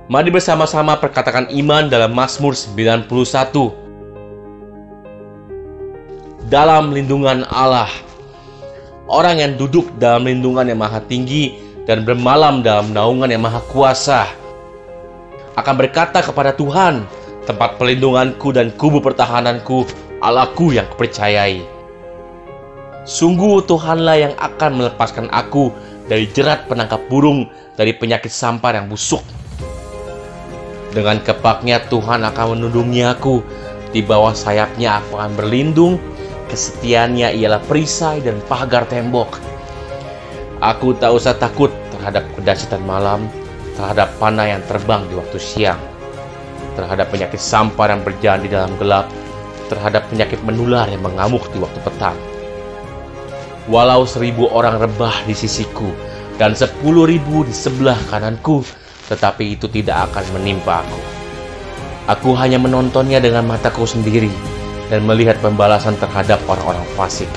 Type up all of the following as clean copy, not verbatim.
Mari bersama-sama perkatakan iman dalam Mazmur 91. Dalam lindungan Allah. Orang yang duduk dalam lindungan yang maha tinggi dan bermalam dalam naungan yang maha kuasa akan berkata kepada Tuhan, tempat perlindunganku dan kubu pertahananku, Allahku yang kupercayai. Sungguh Tuhanlah yang akan melepaskan aku dari jerat penangkap burung, dari penyakit sampar yang busuk. Dengan kepaknya Tuhan akan menundungi aku, di bawah sayapnya aku akan berlindung, kesetiaannya ialah perisai dan pagar tembok. Aku tak usah takut terhadap kedahsyatan malam, terhadap panah yang terbang di waktu siang, terhadap penyakit sampar yang berjalan di dalam gelap, terhadap penyakit menular yang mengamuk di waktu petang. Walau 1.000 orang rebah di sisiku dan 10.000 di sebelah kananku, tetapi itu tidak akan menimpa aku. Aku hanya menontonnya dengan mataku sendiri dan melihat pembalasan terhadap orang-orang fasik.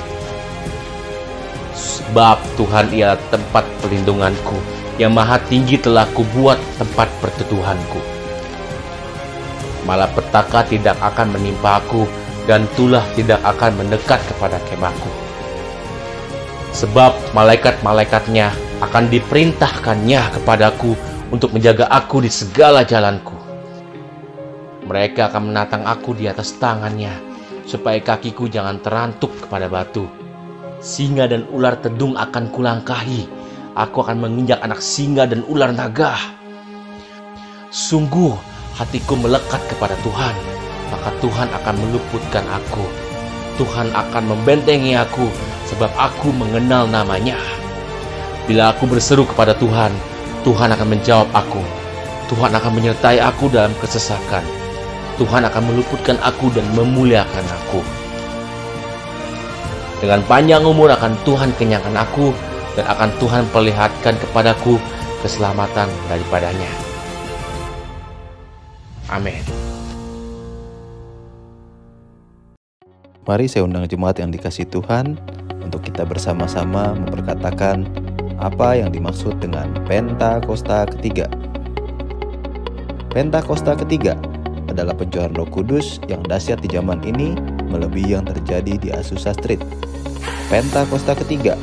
Sebab Tuhan ialah tempat perlindunganku, yang maha tinggi telah kubuat tempat perteduhanku. Malapetaka tidak akan menimpa aku, dan tulah tidak akan mendekat kepada kemahku. Sebab malaikat-malaikatnya akan diperintahkannya kepadaku untuk menjaga aku di segala jalanku. Mereka akan menatang aku di atas tangannya, supaya kakiku jangan terantuk kepada batu. Singa dan ular tedung akan kulangkahi. Aku akan menginjak anak singa dan ular naga. Sungguh hatiku melekat kepada Tuhan, maka Tuhan akan meluputkan aku. Tuhan akan membentengi aku, sebab aku mengenal namanya. Bila aku berseru kepada Tuhan, Tuhan akan menjawab aku. Tuhan akan menyertai aku dalam kesesakan. Tuhan akan meluputkan aku dan memuliakan aku. Dengan panjang umur akan Tuhan kenyangkan aku, dan akan Tuhan perlihatkan kepadaku keselamatan daripadanya. Amin. Mari saya undang jemaat yang dikasihi Tuhan untuk kita bersama-sama memperkatakan apa yang dimaksud dengan Pentakosta ketiga. Pentakosta ketiga adalah pencurahan Roh Kudus yang dahsyat di zaman ini, melebihi yang terjadi di Azusa Street. Pentakosta ketiga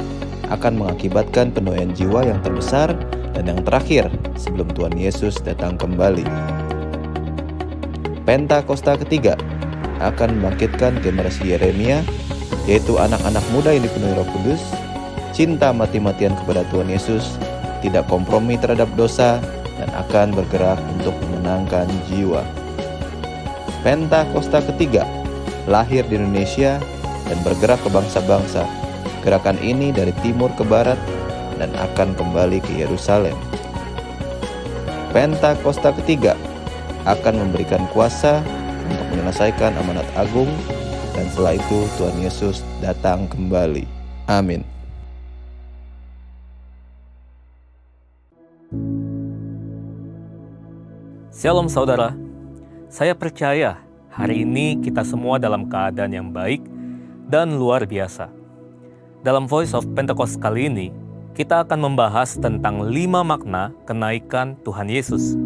akan mengakibatkan penuaian jiwa yang terbesar dan yang terakhir sebelum Tuhan Yesus datang kembali. Pentakosta ketiga akan membangkitkan generasi Yeremia, yaitu anak-anak muda yang dipenuhi Roh Kudus, cinta mati-matian kepada Tuhan Yesus, tidak kompromi terhadap dosa, dan akan bergerak untuk memenangkan jiwa. Pentakosta ketiga lahir di Indonesia dan bergerak ke bangsa-bangsa. Gerakan ini dari timur ke barat dan akan kembali ke Yerusalem. Pentakosta ketiga akan memberikan kuasa untuk menyelesaikan amanat agung, dan setelah itu Tuhan Yesus datang kembali. Amin. Shalom saudara, saya percaya hari ini kita semua dalam keadaan yang baik dan luar biasa. Dalam Voice of Pentecost kali ini, kita akan membahas tentang 5 makna kenaikan Tuhan Yesus.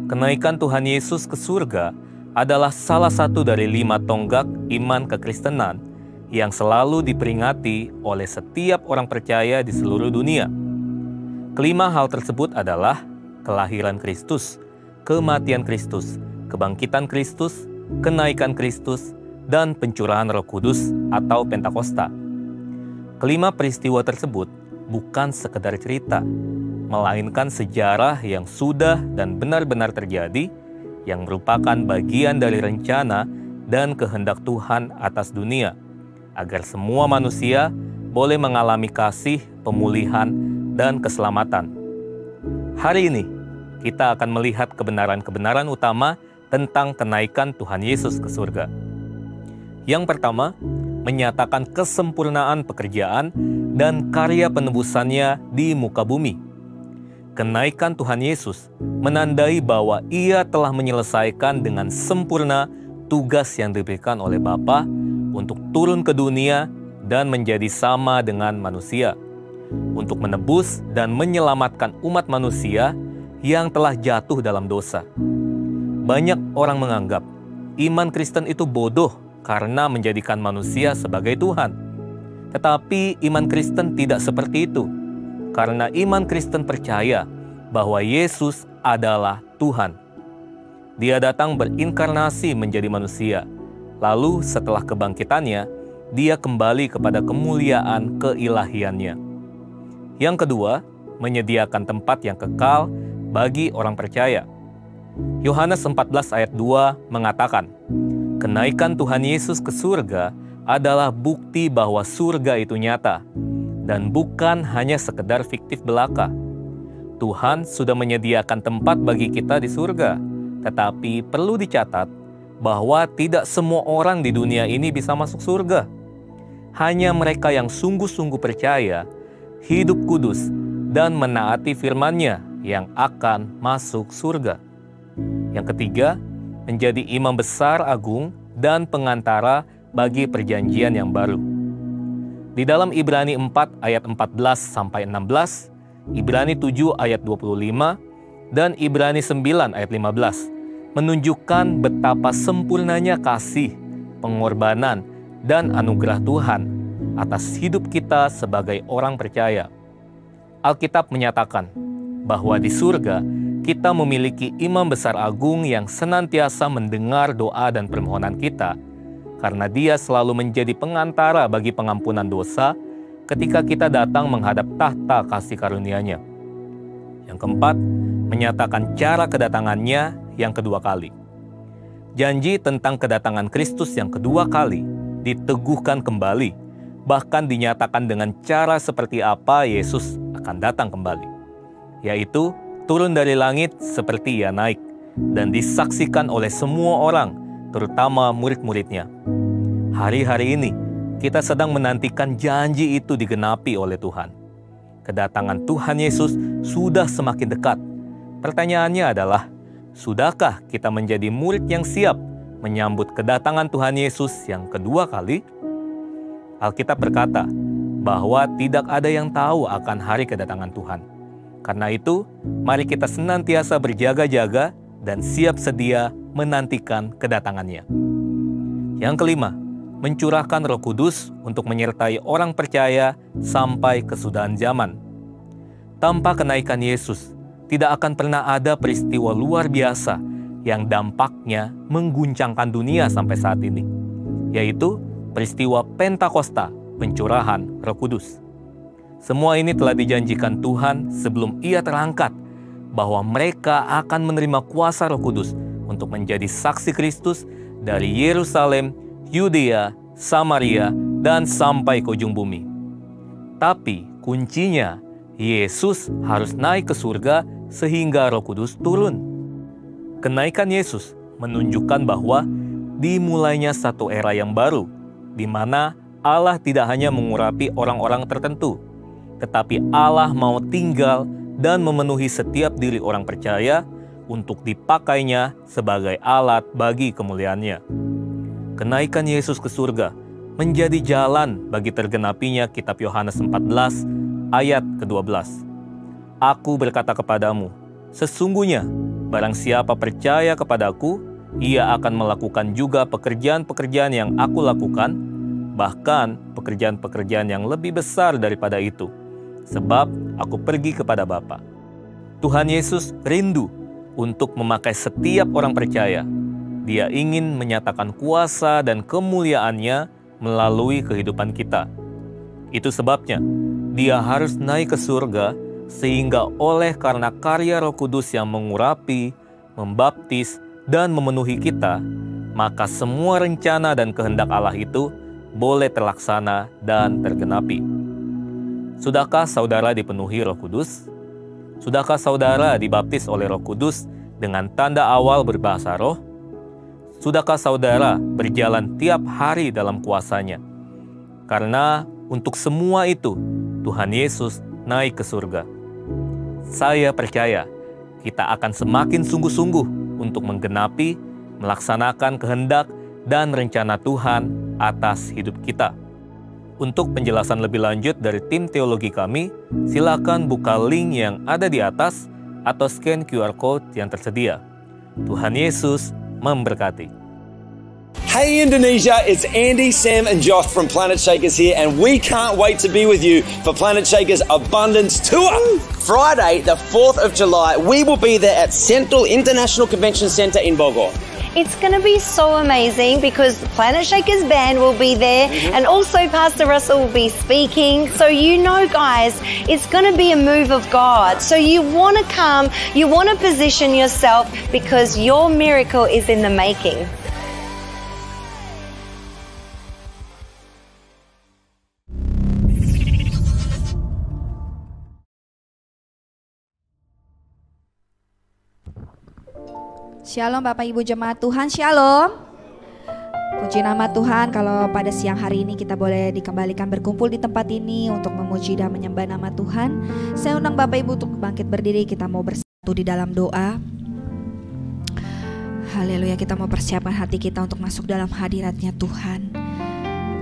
Kenaikan Tuhan Yesus ke surga adalah salah satu dari 5 tonggak iman kekristenan yang selalu diperingati oleh setiap orang percaya di seluruh dunia. Kelima hal tersebut adalah kelahiran Kristus, kematian Kristus, kebangkitan Kristus, kenaikan Kristus, dan pencurahan Roh Kudus atau Pentakosta. Kelima peristiwa tersebut bukan sekedar cerita, melainkan sejarah yang sudah dan benar-benar terjadi, yang merupakan bagian dari rencana dan kehendak Tuhan atas dunia, agar semua manusia boleh mengalami kasih, pemulihan, dan keselamatan. Hari ini, kita akan melihat kebenaran-kebenaran utama tentang kenaikan Tuhan Yesus ke surga. Yang pertama, menyatakan kesempurnaan pekerjaan dan karya penebusannya di muka bumi. Kenaikan Tuhan Yesus menandai bahwa Ia telah menyelesaikan dengan sempurna tugas yang diberikan oleh Bapa untuk turun ke dunia dan menjadi sama dengan manusia, untuk menebus dan menyelamatkan umat manusia yang telah jatuh dalam dosa. Banyak orang menganggap iman Kristen itu bodoh karena menjadikan manusia sebagai Tuhan. Tetapi iman Kristen tidak seperti itu, karena iman Kristen percaya bahwa Yesus adalah Tuhan. Dia datang berinkarnasi menjadi manusia. Lalu setelah kebangkitannya, dia kembali kepada kemuliaan keilahiannya. Yang kedua, menyediakan tempat yang kekal bagi orang percaya. Yohanes 14 ayat 2 mengatakan, kenaikan Tuhan Yesus ke surga adalah bukti bahwa surga itu nyata, dan bukan hanya sekedar fiktif belaka. Tuhan sudah menyediakan tempat bagi kita di surga, tetapi perlu dicatat bahwa tidak semua orang di dunia ini bisa masuk surga. Hanya mereka yang sungguh-sungguh percaya, hidup kudus, dan menaati firman-Nya yang akan masuk surga. Yang ketiga, menjadi imam besar agung dan pengantara bagi perjanjian yang baru. Di dalam Ibrani 4 ayat 14-16, Ibrani 7 ayat 25, dan Ibrani 9 ayat 15 menunjukkan betapa sempurnanya kasih, pengorbanan, dan anugerah Tuhan atas hidup kita sebagai orang percaya. Alkitab menyatakan bahwa di surga kita memiliki imam besar agung yang senantiasa mendengar doa dan permohonan kita, karena dia selalu menjadi pengantara bagi pengampunan dosa ketika kita datang menghadap tahta kasih karunia-Nya. Yang keempat, menyatakan cara kedatangannya yang kedua kali. Janji tentang kedatangan Kristus yang kedua kali diteguhkan kembali, bahkan dinyatakan dengan cara seperti apa Yesus akan datang kembali, yaitu turun dari langit seperti Ia naik, dan disaksikan oleh semua orang, terutama murid-murid-Nya. Hari-hari ini, kita sedang menantikan janji itu digenapi oleh Tuhan. Kedatangan Tuhan Yesus sudah semakin dekat. Pertanyaannya adalah, sudahkah kita menjadi murid yang siap menyambut kedatangan Tuhan Yesus yang kedua kali? Alkitab berkata bahwa tidak ada yang tahu akan hari kedatangan Tuhan. Karena itu, mari kita senantiasa berjaga-jaga dan siap sedia menantikan kedatangannya. Yang kelima, mencurahkan Roh Kudus untuk menyertai orang percaya sampai kesudahan zaman. Tanpa kenaikan Yesus, tidak akan pernah ada peristiwa luar biasa yang dampaknya mengguncangkan dunia sampai saat ini, yaitu peristiwa Pentakosta, pencurahan Roh Kudus. Semua ini telah dijanjikan Tuhan sebelum Ia terangkat, bahwa mereka akan menerima kuasa Roh Kudus untuk menjadi saksi Kristus dari Yerusalem, Yudea, Samaria, dan sampai ke ujung bumi. Tapi kuncinya, Yesus harus naik ke surga sehingga Roh Kudus turun. Kenaikan Yesus menunjukkan bahwa dimulainya satu era yang baru, di mana Allah tidak hanya mengurapi orang-orang tertentu, tetapi Allah mau tinggal dan memenuhi setiap diri orang percaya untuk dipakainya sebagai alat bagi kemuliaan-Nya. Kenaikan Yesus ke surga menjadi jalan bagi tergenapinya kitab Yohanes 14 ayat ke-12. Aku berkata kepadamu, sesungguhnya barang siapa percaya kepadaku, ia akan melakukan juga pekerjaan-pekerjaan yang aku lakukan, bahkan pekerjaan-pekerjaan yang lebih besar daripada itu, sebab aku pergi kepada Bapa. Tuhan Yesus rindu untuk memakai setiap orang percaya. Dia ingin menyatakan kuasa dan kemuliaan-Nya melalui kehidupan kita. Itu sebabnya Dia harus naik ke surga, sehingga oleh karena karya Roh Kudus yang mengurapi, membaptis, dan memenuhi kita, maka semua rencana dan kehendak Allah itu boleh terlaksana dan tergenapi. Sudahkah saudara dipenuhi Roh Kudus? Sudahkah saudara dibaptis oleh Roh Kudus dengan tanda awal berbahasa roh? Sudahkah saudara berjalan tiap hari dalam kuasa-Nya? Karena untuk semua itu, Tuhan Yesus naik ke surga. Saya percaya kita akan semakin sungguh-sungguh untuk menggenapi, melaksanakan kehendak dan rencana Tuhan atas hidup kita. Untuk penjelasan lebih lanjut dari tim teologi kami, silakan buka link yang ada di atas atau scan QR Code yang tersedia. Tuhan Yesus memberkati. Hey Indonesia, it's Andy, Sam and Josh from Planet Shakers here, and we can't wait to be with you for Planet Shakers Abundance Tour. Friday, the 4th of July, we will be there at Central International Convention Centre in Bogor. It's going to be so amazing because the Planet Shakers band will be there and also Pastor Russell will be speaking. So guys, it's going to be a move of God. So you want to come, you want to position yourself because your miracle is in the making. Shalom Bapak Ibu Jemaat Tuhan, Shalom. Puji nama Tuhan kalau pada siang hari ini kita boleh dikembalikan berkumpul di tempat ini untuk memuji dan menyembah nama Tuhan. Saya undang Bapak Ibu untuk bangkit berdiri, kita mau bersatu di dalam doa. Haleluya, kita mau persiapkan hati kita untuk masuk dalam hadirat-Nya Tuhan.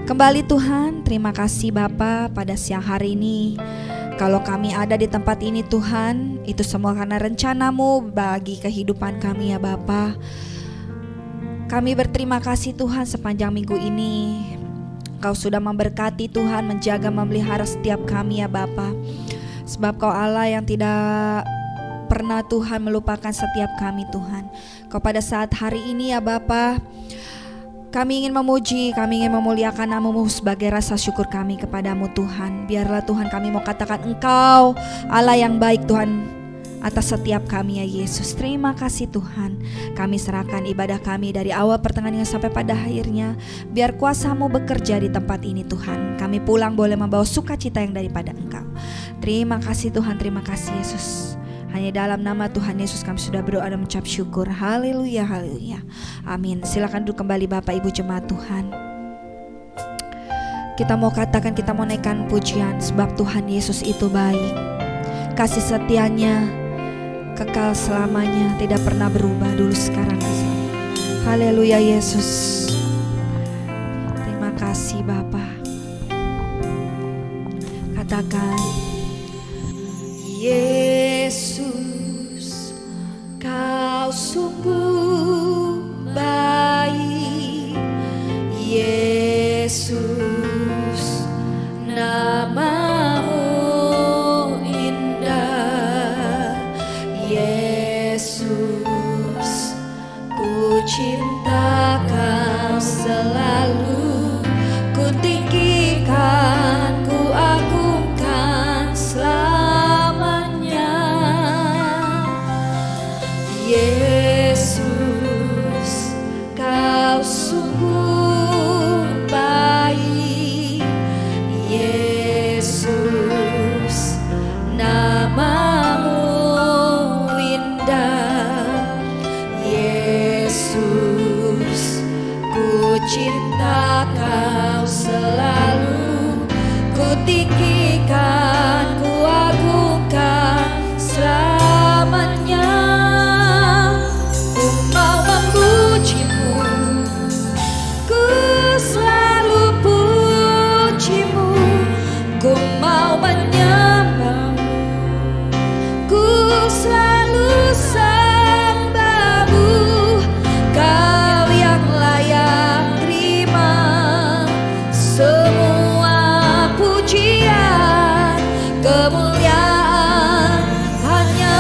Kembali Tuhan, terima kasih Bapa pada siang hari ini. Kalau kami ada di tempat ini Tuhan, itu semua karena rencana-Mu bagi kehidupan kami ya Bapa. Kami berterima kasih Tuhan sepanjang minggu ini. Kau sudah memberkati Tuhan, menjaga, memelihara setiap kami ya Bapa. Sebab Kau Allah yang tidak pernah Tuhan melupakan setiap kami Tuhan. Kau pada saat hari ini ya Bapa, kami ingin memuji, kami ingin memuliakan nama-Mu sebagai rasa syukur kami kepadamu Tuhan. Biarlah Tuhan kami mau katakan Engkau Allah yang baik Tuhan atas setiap kami ya Yesus. Terima kasih Tuhan. Kami serahkan ibadah kami dari awal pertengahan hingga sampai pada akhirnya. Biar kuasa-Mu bekerja di tempat ini Tuhan. Kami pulang boleh membawa sukacita yang daripada Engkau. Terima kasih Tuhan, terima kasih Yesus. Hanya dalam nama Tuhan Yesus kami sudah berdoa dan mengucap syukur. Haleluya, haleluya. Amin. Silakan duduk kembali Bapak Ibu Jemaat Tuhan. Kita mau katakan, kita mau naikkan pujian sebab Tuhan Yesus itu baik. Kasih setianya kekal selamanya, tidak pernah berubah dulu sekarang dan selamanya. Haleluya Yesus. Terima kasih Bapa. Katakan Yesus, Kau sungguh baik. Yesus, nama-Mu indah. Yesus, ku cinta Kau selalu, ku tinggikan, ku agungkan selamanya. Yesus, Kau sungguh baik. Yesus, nama-Mu indah. Yesus, ku cinta Kau selalu, ku tinggikan, ku agungkan selamanya. Ku mau memuji-Mu, ku selalu puji-Mu. Ku mau menyembah-Mu, ku selalu sembah-Mu. Kau yang layak terima semua pujian, kemuliaan hanya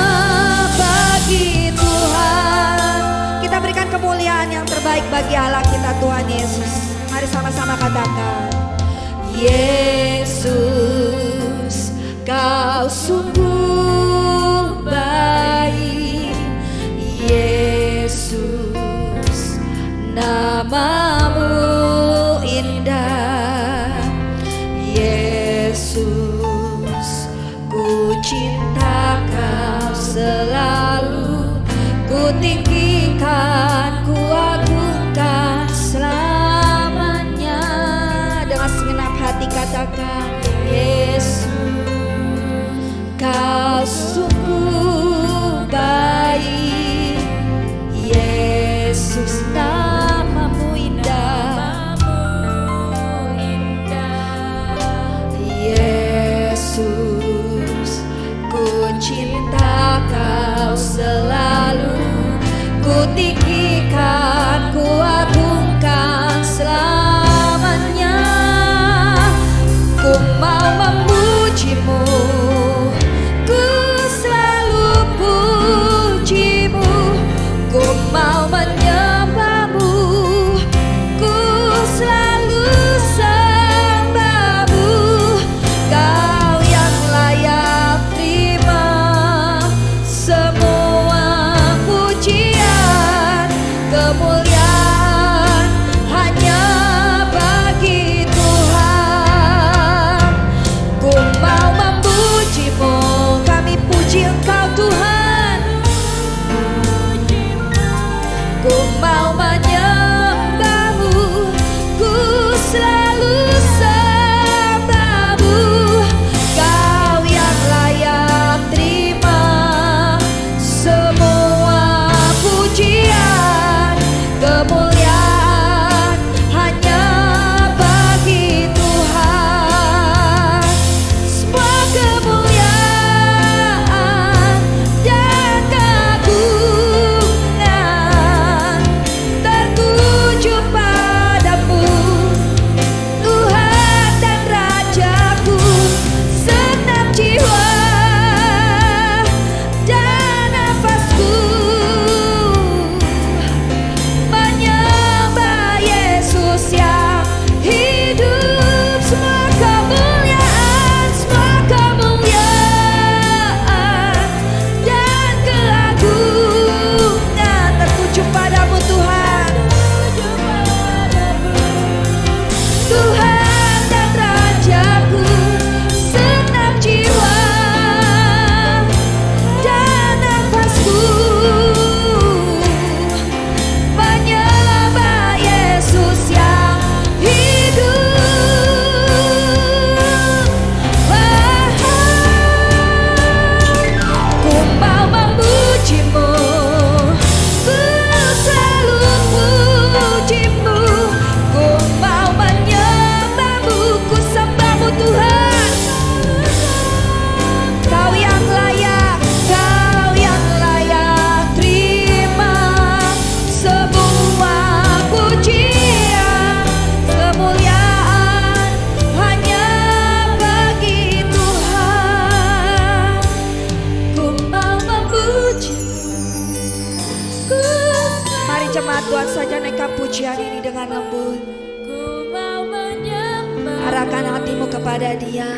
bagi Tuhan. Kita berikan kemuliaan yang terbaik bagi Allah kita Tuhan Yesus. Mari sama-sama katakan, Yesus, Kau sungguh baik. Yesus, nama-Mu indah. Yesus, ku cinta Kau selalu, ku tinggikan, ku agungkan selamanya. Dengan segenap hati katakan, Yesus, Kau sungguh baik. Yesus, nama-Mu indah. Yesus, ku cinta Kau jemaat Tuhan saja naikkan pujian ini dengan lembut. Arahkan hatimu kepada Dia.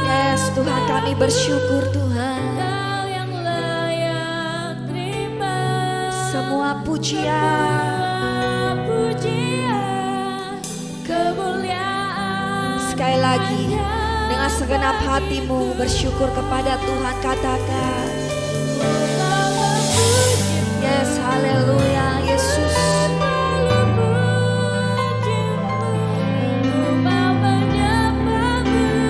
Yes, Tuhan, kami bersyukur Tuhan. Semua pujian, kemuliaan. Sekali lagi, dengan segenap hatimu bersyukur kepada Tuhan, katakan. Yes, haleluya, Yesus.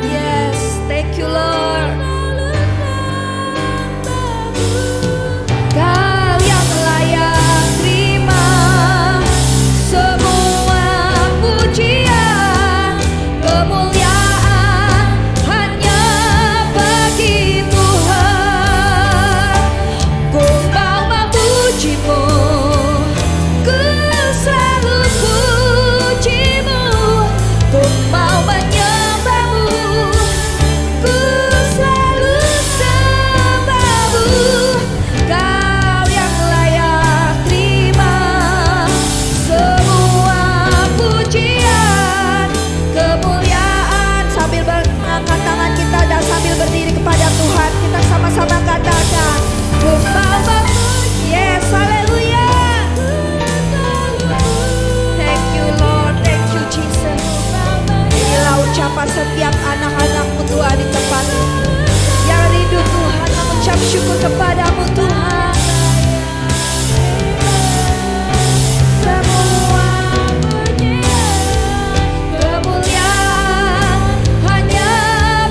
Yes, thank you Lord. Kau yang layak terima semua pujian, kemuliaan hanya bagi Tuhan. Ku mau memuji-Mu, ku selalu puji-Mu. Ku mau menyembah-Mu, ku selalu sembah-Mu. Kau yang layak terima semua pujian, kemuliaan. Sambil mengangkat tangan kita dan sambil berdiri kepada Tuhan, kita sama-sama katakan, ku mau memuji. Yes, haleluya. Thank you Lord, thank you Jesus. Inilah ucapan setiap anak-anak-Mu Tuhan di tempat ini, yang rindu Tuhan mengucap syukur kepada-Mu Tuhan. Semua kemuliaan hanya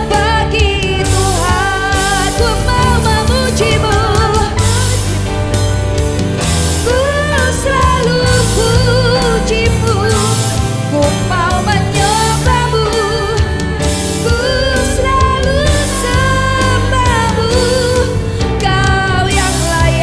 bagi Tuhan. Ku mau memuji-Mu, ku selalu puji-Mu. Ku mau menyembah-Mu, ku selalu sembah-Mu. Kau yang layak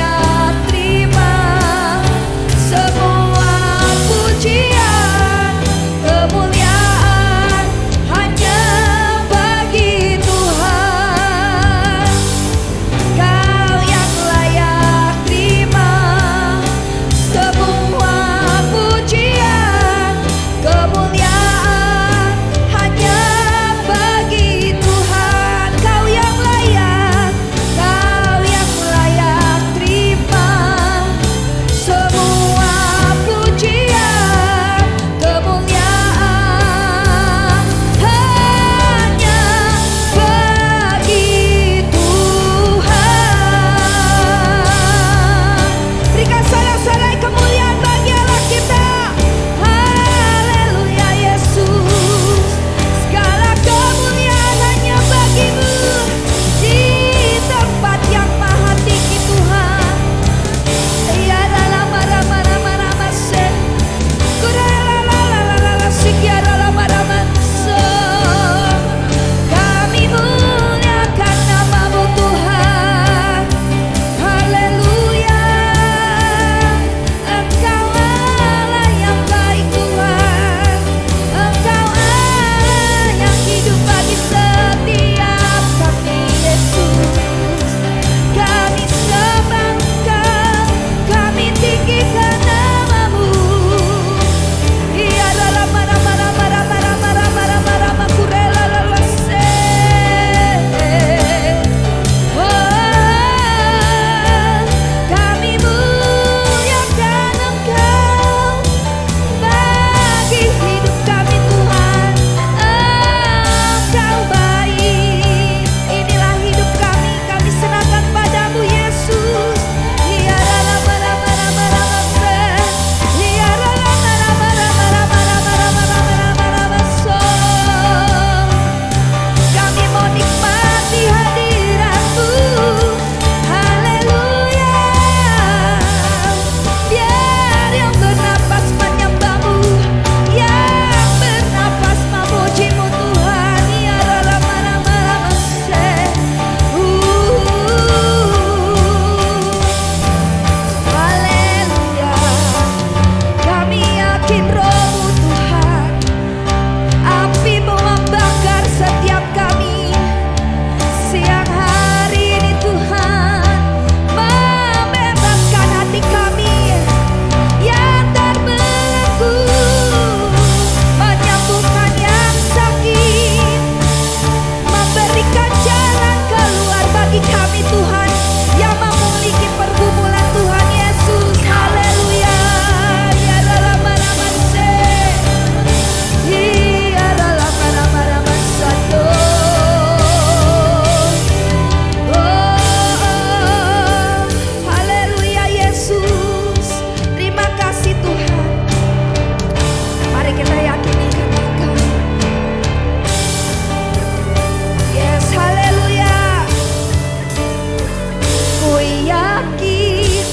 yakin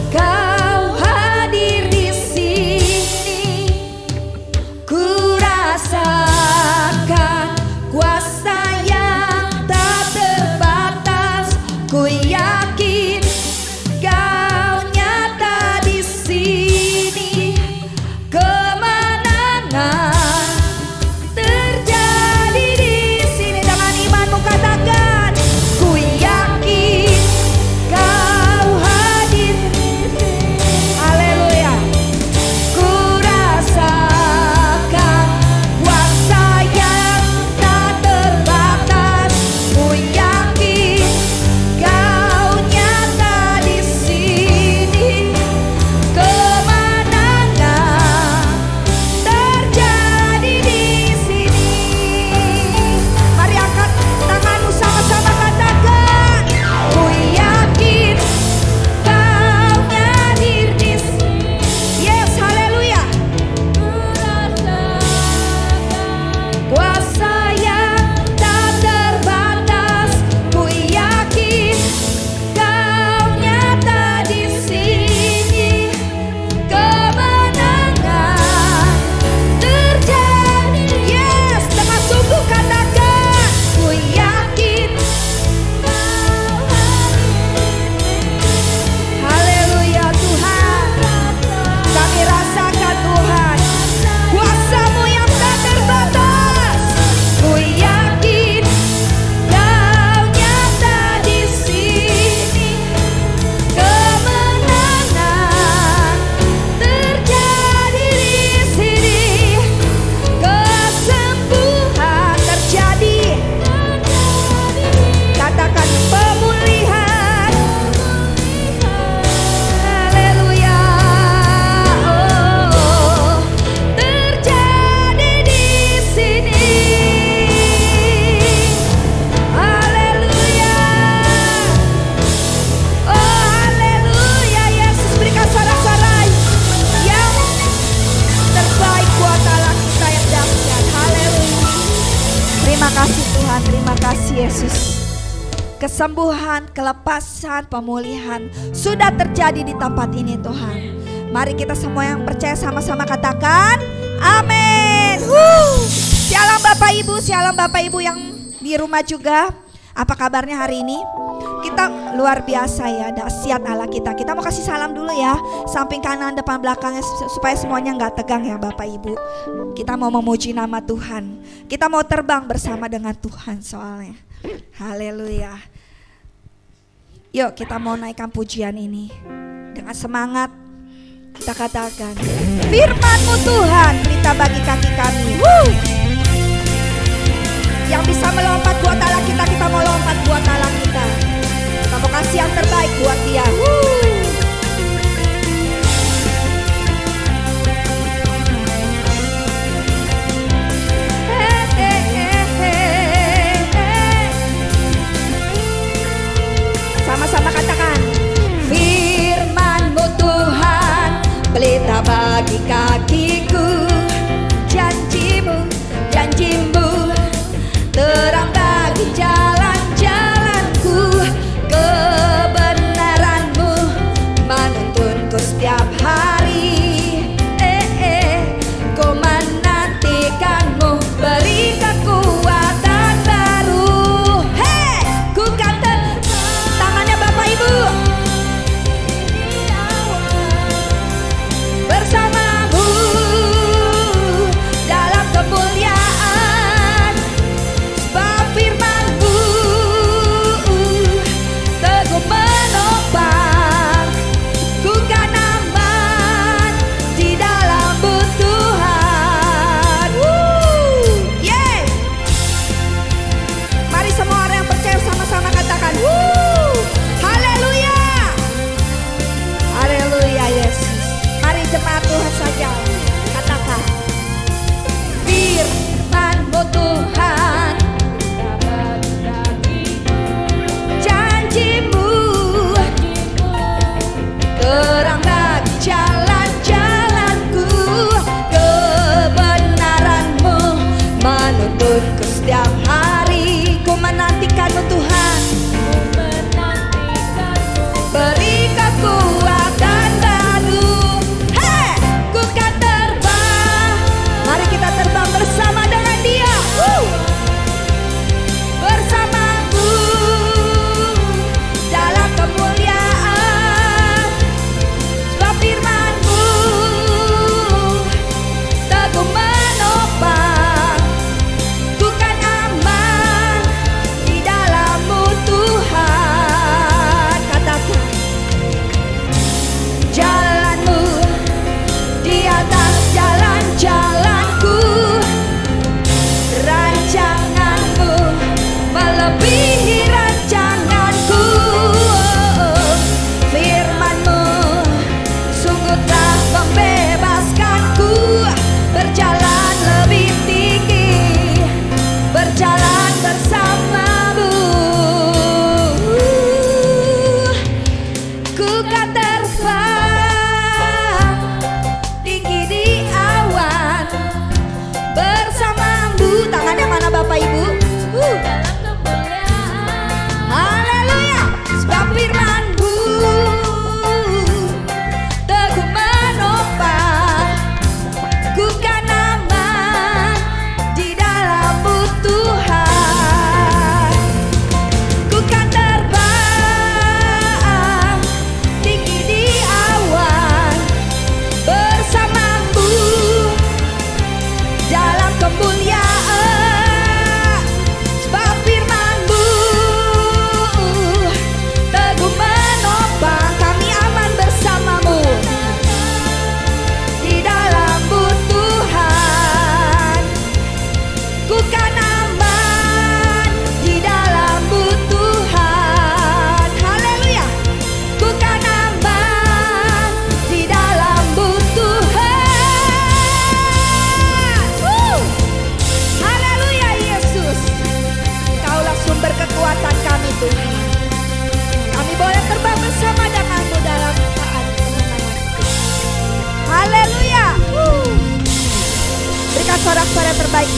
Kau hadir di sini. Ku rasakan kuasa yang tak terbatas. Ku yakin Kau nyata di sini. Kemenangan terjadi di sini. Dengan imanmu katakan, ku yakin Kau hadir. Haleluya. Ku rasakan kuasa yang tak terbatas. Ku yakin Kau nyata di sini. Kemenangan terjadi di sini. Mari angkat tanganmu sama-sama katakan, ku yakin Kau hadir di sini. Yes, haleluya. Kuasa yang tak terbatas. Ku yakin Kau nyata di sini. Kemenangan terjadi. Yes, dengan sungguh katakan, ku yakin Kau hadir. Haleluya Tuhan. Kami rasakan Tuhan kuasa-Mu yang tak terbatas. Ku yakin Kau nyata di sini. Kemenangan terjadi di sini. Kesembuhan terjadi. Katakan pemulihan. Haleluya. Oh, terjadi di sini. Haleluya. Oh, haleluya. Yesus, berikan suara-suara yang terbaik buat Allah kita yang dahsyat. Haleluya. Terima kasih Tuhan, terima kasih Yesus. Kesembuhan, kelepasan, pemulihan sudah terjadi di tempat ini Tuhan. Mari kita semua yang percaya sama-sama katakan amin. Shalom Bapak Ibu, shalom Bapak Ibu yang di rumah juga. Apa kabarnya hari ini? Kita luar biasa ya, dahsyat Allah kita. Kita mau kasih salam dulu ya, samping kanan depan belakangnya supaya semuanya nggak tegang ya Bapak Ibu. Kita mau memuji nama Tuhan. Kita mau terbang bersama dengan Tuhan soalnya. Haleluya. Yuk kita mau naikkan pujian ini dengan semangat. Kita katakan, firman-Mu Tuhan pelita bagi kaki kami. Yang bisa melompat buat Allah kita, kita mau lompat buat Allah kita. Kita mau kasih yang terbaik buat Dia. Sama-sama katakan, firman-Mu Tuhan pelita bagi kakiku. Janji-Mu, janji-Mu terang bagi jalan-jalanku. Kebenaran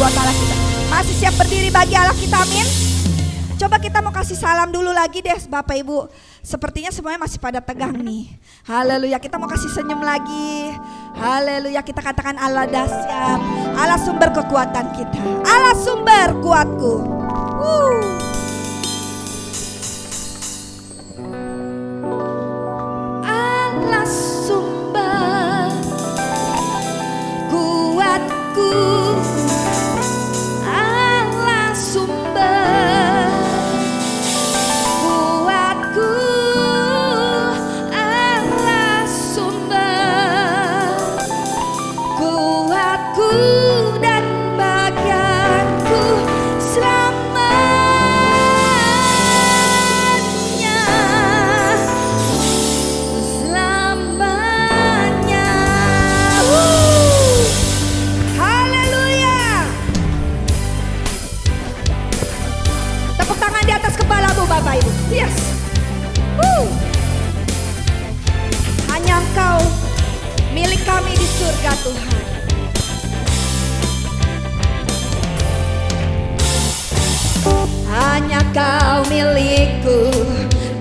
buat Allah kita. Masih siap berdiri bagi Allah kita, amin. Coba kita mau kasih salam dulu lagi deh Bapak Ibu. Sepertinya semuanya masih pada tegang nih. Haleluya, kita mau kasih senyum lagi. Haleluya, kita katakan Allah dahsyat, Allah sumber kekuatan kita, Allah sumber kuatku. Allah sumber kuatku, Allah sumber kuatku, Allah sumber kuatku dan bagianku selamanya, selamanya. Haleluya. Tepuk tangan di atas kepalamu Bapak Ibu. Yes. Hanya Engkau milik kami di surga Tuhan. Hanya Kau milikku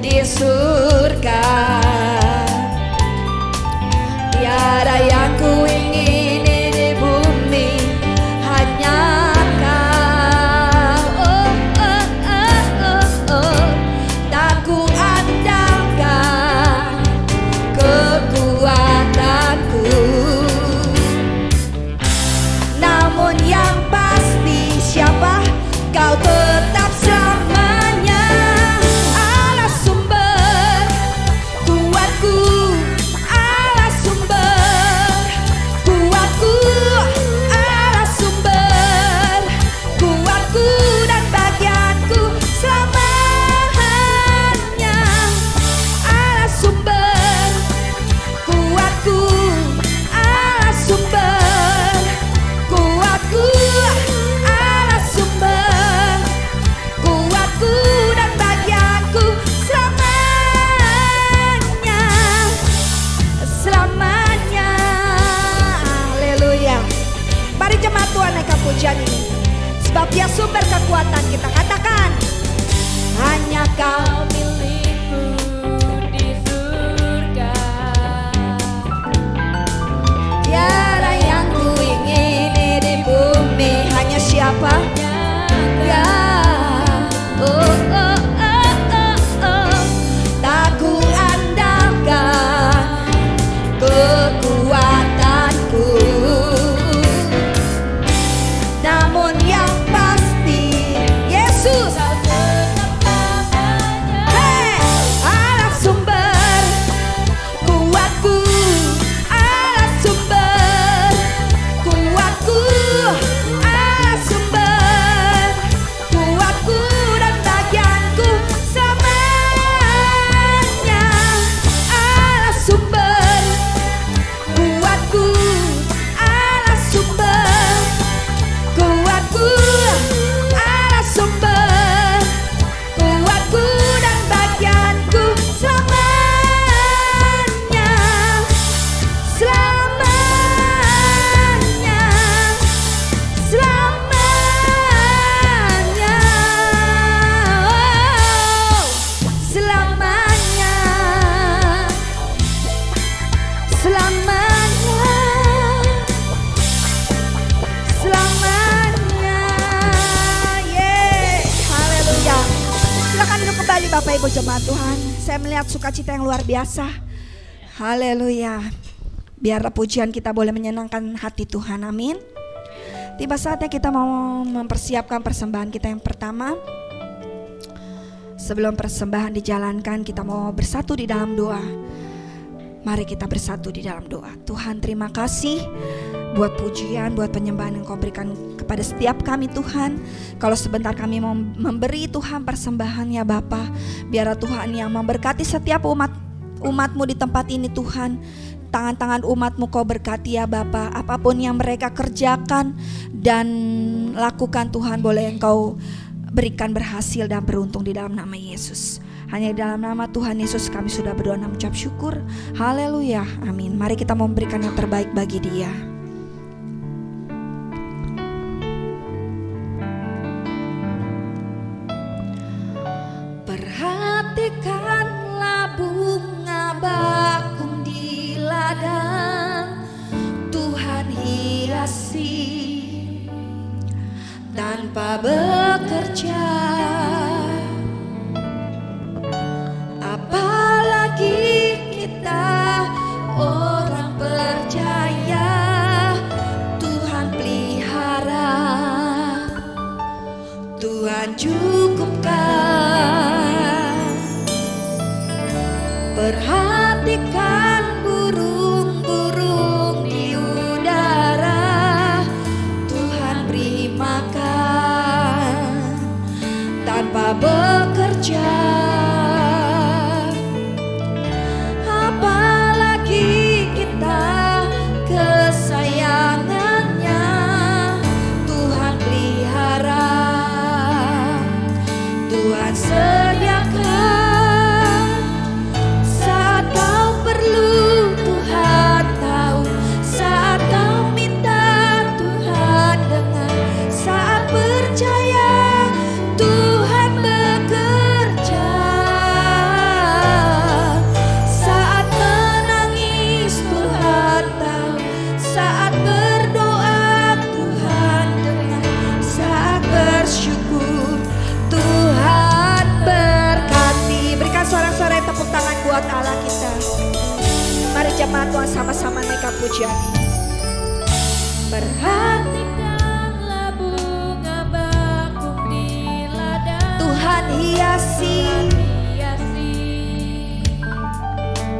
di surga. Tiada yang ku ingini di bumi, hanya Kau. Tak ku andalkan kekuatanku, namun yang pasti siapa Kau tetap selamanya. Allah sumber kuatku, Allah sumber kuatku, Allah sumber kuatku dan bagianku selamanya. Allah sumber kuatku, Allah sumber kuatku, Allah sumber kuatku dan bagianku selamanya, selamanya. Haleluya. Mari jemaat Tuhan naikkan pujian ini, sebab Dia sumber kekuatan kita. Katakan, hanya Kau milikku di surga. Tiada yang ku ingini di bumi, hanya siapa? Ya. Tak ku andalkan kekuatanku, namun yang pasti Yesus. Hey, Allah sumber kuatku, Allah sumber kuatku, Allah sumber kuatku dan bagianku selamanya. Allah sumber kuatku, Allah sumber kuatku, Allah sumber kuatku dan bagianku selamanya, selamanya, selamanya, selamanya, selamanya, selamanya. Yeay, haleluya. Silakan duduk kembali Bapak Ibu jemaat Tuhan. Saya melihat sukacita yang luar biasa. Haleluya. Biarlah pujian kita boleh menyenangkan hati Tuhan, amin. Tiba saatnya kita mau mempersiapkan persembahan kita yang pertama. Sebelum persembahan dijalankan, kita mau bersatu di dalam doa. Mari kita bersatu di dalam doa. Tuhan, terima kasih buat pujian, buat penyembahan yang Kau berikan kepada setiap kami Tuhan. Kalau sebentar kami mau memberi Tuhan persembahan ya Bapa, biarlah Tuhan yang memberkati setiap umat-Mu di tempat ini Tuhan. Tangan-tangan umat-Mu Kau berkati ya Bapa. Apapun yang mereka kerjakan dan lakukan Tuhan, boleh Engkau berikan berhasil dan beruntung di dalam nama Yesus. Hanya di dalam nama Tuhan Yesus kami sudah berdoa dan mengucap syukur. Haleluya, amin. Mari kita memberikan yang terbaik bagi Dia. tanpa bekerja. Apalagi kita orang percaya, Tuhan pelihara, Tuhan cukupkan. Perhatikan burung-burung di udara, Tuhan beri makan tanpa bekerja. Apalagi kita kesayangannya, Tuhan pelihara, Tuhan sediakan. Saat kau perlu Tuhan tahu, saat kau minta Tuhan dengar, saat percaya Tuhan bekerja, saat menangis Tuhan tahu, saat berdoa Tuhan dengar, saat bersyukur Tuhan berkati. Berikan sorak-sorai tepuk tangan buat Allah kita. Mari jemaat Tuhan sama-sama naikkan pujian ini. Perhatikanlah bunga bakung di ladang, Tuhan hiasi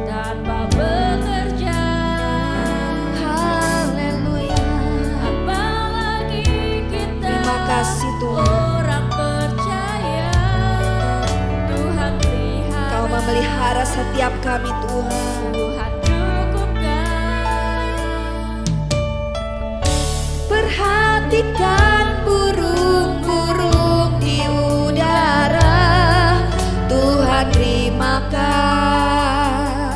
tanpa bekerja. Haleluya. Apalagi kita, terima kasih Tuhan, orang percaya, Tuhan pelihara. Kau memelihara setiap kami Tuhan. Tuhan cukupkan. Perhatikan burung-burung di udara, Tuhan beri makan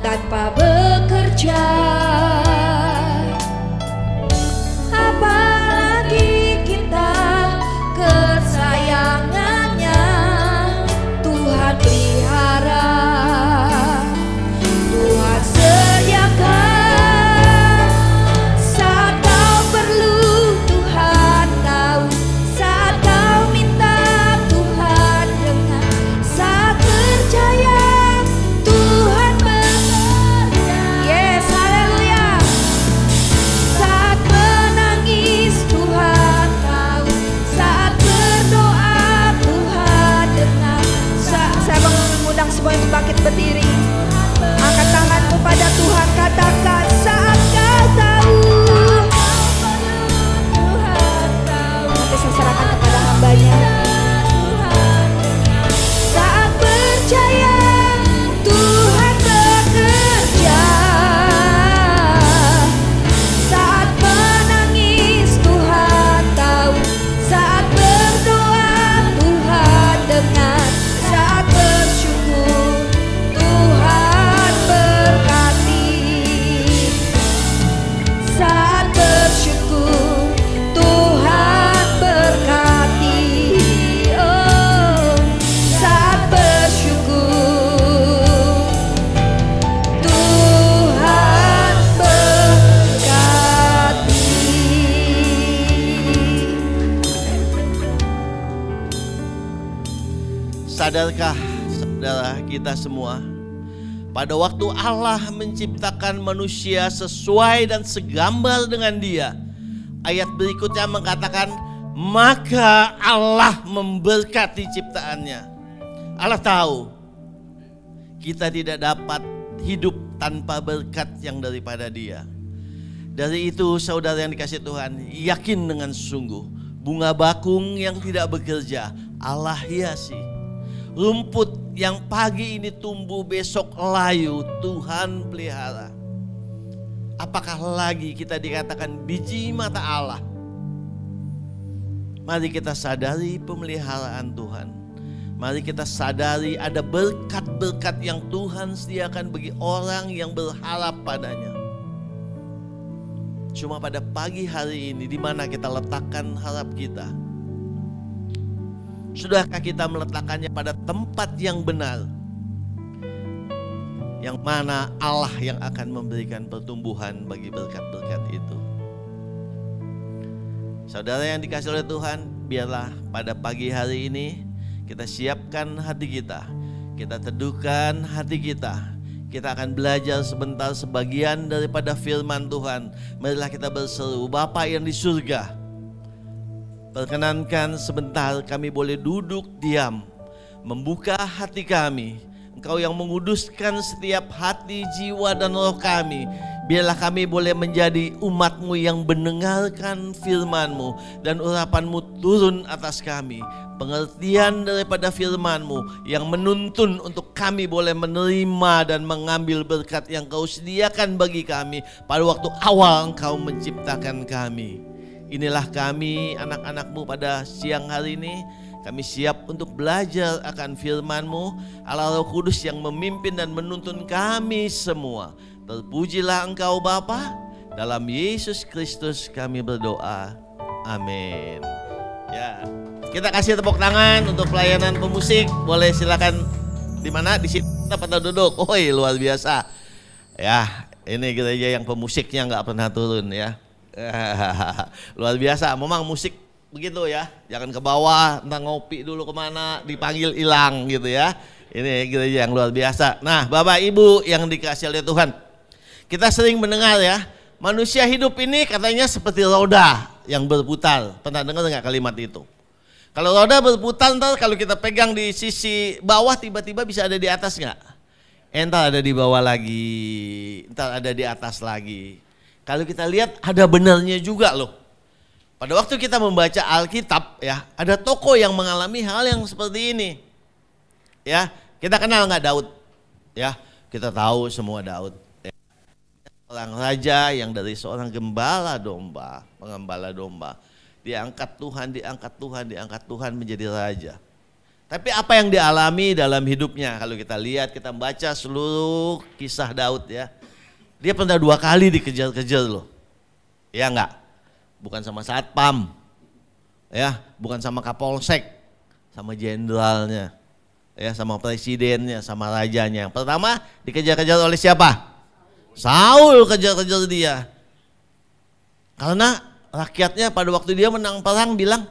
tanpa bekerja. Apalagi kita kesayangannya, Tuhan pelihara, Tuhan sediakan. Saat kau perlu Tuhan tahu, saat kau minta Tuhan dengar, saat percaya Tuhan bekerja. Yes, haleluya. Saat menangis Tuhan tahu, saat berdoa Tuhan dengar. Saya mengundang semua untuk bangkit berdiri. Angkat tanganmu pada Tuhan, katakan saat kau tahu. Nanti saya serahkan kepada hambanya. Saat percaya Tuhan bekerja, saat menangis Tuhan tahu, saat berdoa Tuhan dengar, saat bersyukur Tuhan berkati, saat bersyukur Tuhan berkati. Oh, saat bersyukur Tuhan berkati. Sadarkah saudara kita semua, pada waktu Allah menciptakan manusia sesuai dan segambar dengan Dia, ayat berikutnya mengatakan, maka Allah memberkati ciptaannya. Allah tahu kita tidak dapat hidup tanpa berkat yang daripada Dia. Dari itu saudara yang dikasihi Tuhan, yakin dengan sungguh, bunga bakung yang tidak bekerja Allah hiasi. Rumput yang pagi ini tumbuh besok layu Tuhan pelihara. Apakah lagi kita dikatakan biji mata Allah? Mari kita sadari pemeliharaan Tuhan. Mari kita sadari ada berkat-berkat yang Tuhan sediakan bagi orang yang berharap padanya. Cuma pada pagi hari ini, di mana kita letakkan harap kita? Sudahkah kita meletakkannya pada tempat yang benar? Yang mana Allah yang akan memberikan pertumbuhan bagi berkat-berkat itu. Saudara yang dikasih oleh Tuhan, biarlah pada pagi hari ini kita siapkan hati kita, kita teduhkan hati kita. Kita akan belajar sebentar sebagian daripada firman Tuhan. Marilah kita berseru, Bapa yang di surga, perkenankan sebentar kami boleh duduk diam, membuka hati kami. Engkau yang menguduskan setiap hati, jiwa, dan roh kami. Biarlah kami boleh menjadi umat-Mu yang mendengarkan firman-Mu, dan urapan-Mu turun atas kami. Pengertian daripada firman-Mu yang menuntun untuk kami boleh menerima dan mengambil berkat yang Kau sediakan bagi kami pada waktu awal Engkau menciptakan kami. Inilah kami anak-anak-Mu pada siang hari ini. Kami siap untuk belajar akan firman-Mu. Allah Roh Kudus yang memimpin dan menuntun kami semua. Terpujilah Engkau Bapa. Dalam Yesus Kristus kami berdoa. Amin. Ya, kita kasih tepuk tangan untuk pelayanan pemusik. Boleh silakan di mana? Di situ pada duduk. Oi, luar biasa. Ya, ini gereja yang pemusiknya nggak pernah turun ya. Luar biasa. Memang musik begitu ya, jangan ke bawah, entah ngopi dulu kemana, dipanggil hilang gitu ya. Ini gereja yang luar biasa. Nah, Bapak Ibu yang dikasih oleh Tuhan, kita sering mendengar ya, manusia hidup ini katanya seperti roda yang berputar. Pernah dengar nggak kalimat itu? Kalau roda berputar, ntar kalau kita pegang di sisi bawah tiba-tiba bisa ada di atas nggak? Entar ada di bawah lagi, entar ada di atas lagi. Kalau kita lihat ada benarnya juga loh. Pada waktu kita membaca Alkitab ya, ada tokoh yang mengalami hal yang seperti ini. Ya, kita kenal nggak Daud? Ya, kita tahu semua Daud. Ya. Orang raja yang dari seorang gembala domba, pengembala domba, diangkat Tuhan menjadi raja. Tapi apa yang dialami dalam hidupnya? Kalau kita lihat, kita baca seluruh kisah Daud ya, dia pernah 2 kali dikejar-kejar loh. Ya enggak? Bukan sama satpam, ya, bukan sama kapolsek, sama jenderalnya, ya, sama presidennya, sama rajanya. Pertama dikejar-kejar oleh siapa? Saul kejar-kejar dia. Karena rakyatnya pada waktu dia menang perang bilang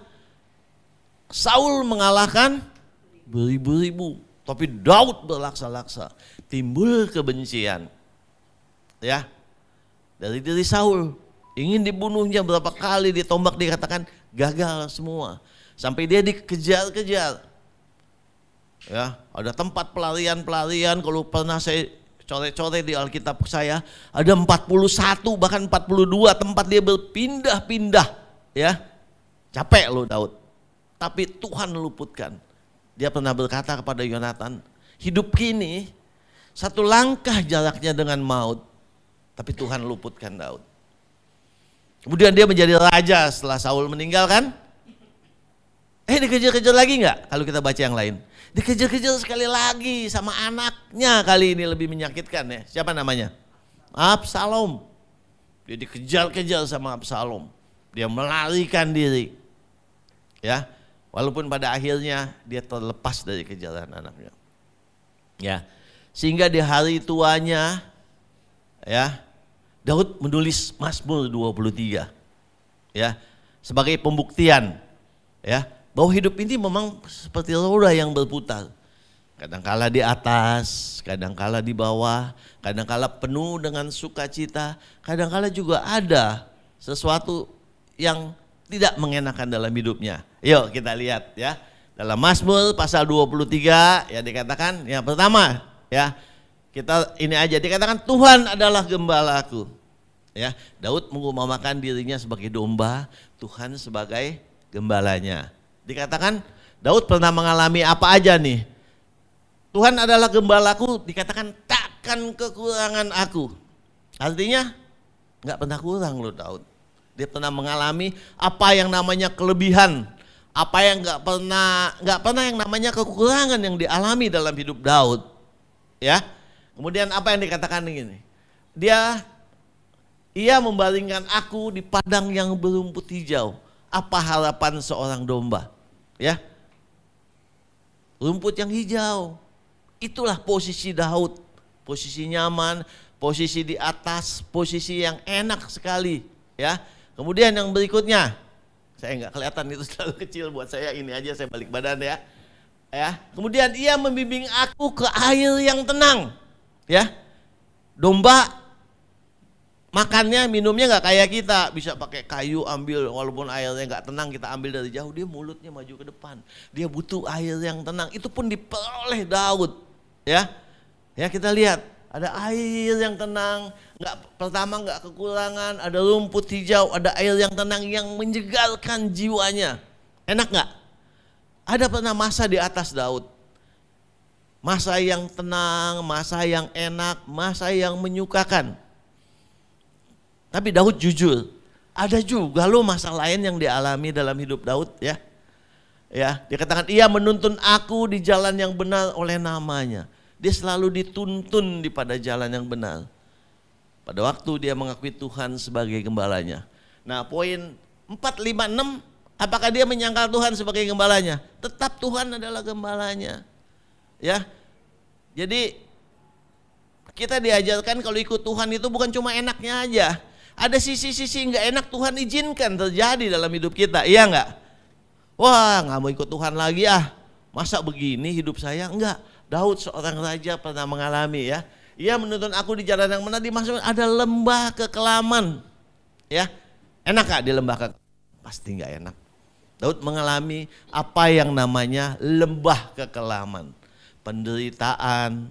Saul mengalahkan beribu-ribu, tapi Daud berlaksa-laksa. Timbul kebencian, ya, dari diri Saul. Ingin dibunuhnya berapa kali ditombak, dikatakan gagal semua. Sampai dia dikejar-kejar. Ya, ada tempat pelarian-pelarian, kalau pernah saya coret-coret di Alkitab saya, ada 41 bahkan 42 tempat dia berpindah-pindah, ya. Capek loh Daud. Tapi Tuhan luputkan. Dia pernah berkata kepada Yonatan, hidup kini 1 langkah jaraknya dengan maut, tapi Tuhan luputkan Daud. Kemudian dia menjadi raja setelah Saul meninggal kan? Dikejar-kejar lagi nggak? Kalau kita baca yang lain, dikejar-kejar sekali lagi sama anaknya, kali ini lebih menyakitkan ya. Siapa namanya? Absalom. Dia dikejar-kejar sama Absalom. Dia melarikan diri. Ya, walaupun pada akhirnya dia terlepas dari kejaran anaknya. Ya, sehingga di hari tuanya, ya, Daud menulis Mazmur 23 ya, sebagai pembuktian ya, bahwa hidup ini memang seperti roda yang berputar. Kadangkala di atas, kadangkala di bawah, kadangkala penuh dengan sukacita, kadangkala juga ada sesuatu yang tidak mengenakan dalam hidupnya. Yuk kita lihat ya. Dalam Mazmur pasal 23 ya dikatakan, yang pertama ya, kita ini aja dikatakan Tuhan adalah gembalaku. Ya, Daud mengumpamakan dirinya sebagai domba, Tuhan sebagai gembalanya. Dikatakan Daud pernah mengalami apa aja nih? Tuhan adalah gembalaku, dikatakan takkan kekurangan aku. Artinya nggak pernah kurang loh Daud. Dia pernah mengalami apa yang namanya kelebihan, apa yang nggak pernah yang namanya kekurangan yang dialami dalam hidup Daud. Ya, kemudian apa yang dikatakan ini? Ia membaringkan aku di padang yang berumput hijau. Apa harapan seorang domba? Ya, rumput yang hijau. Itulah posisi Daud. Posisi nyaman, posisi di atas, posisi yang enak sekali. Ya. Kemudian yang berikutnya, Saya nggak kelihatan, itu terlalu kecil buat saya, ini aja saya balik badan ya. Kemudian ia membimbing aku ke air yang tenang. Ya, domba makannya, minumnya nggak kayak kita, bisa pakai kayu ambil, walaupun airnya nggak tenang kita ambil dari jauh, dia mulutnya maju ke depan. Dia butuh air yang tenang, itu pun diperoleh Daud. Ya, kita lihat ada air yang tenang, pertama nggak kekurangan, ada rumput hijau, ada air yang tenang yang menyegarkan jiwanya. Enak nggak? Ada pernah masa di atas Daud, masa yang tenang, masa yang enak, masa yang menyukakan. Tapi Daud jujur, ada juga loh masa lain yang dialami dalam hidup Daud ya. Dia katakan, ia menuntun aku di jalan yang benar oleh namanya. Dia selalu dituntun pada jalan yang benar. Pada waktu dia mengakui Tuhan sebagai gembalanya. Nah, poin 4, 5, 6, apakah dia menyangkal Tuhan sebagai gembalanya? Tetap Tuhan adalah gembalanya. Ya. Jadi kita diajarkan kalau ikut Tuhan itu bukan cuma enaknya aja. Ada sisi-sisi nggak enak Tuhan izinkan terjadi dalam hidup kita, iya nggak? Wah, nggak mau ikut Tuhan lagi masa begini hidup saya? Enggak. Daud seorang raja pernah mengalami ya. Ia menuntun aku di jalan yang benar, dimaksud ada lembah kekelaman. Ya, enak gak di lembah kekelaman? Pasti nggak enak. Daud mengalami apa yang namanya lembah kekelaman, penderitaan,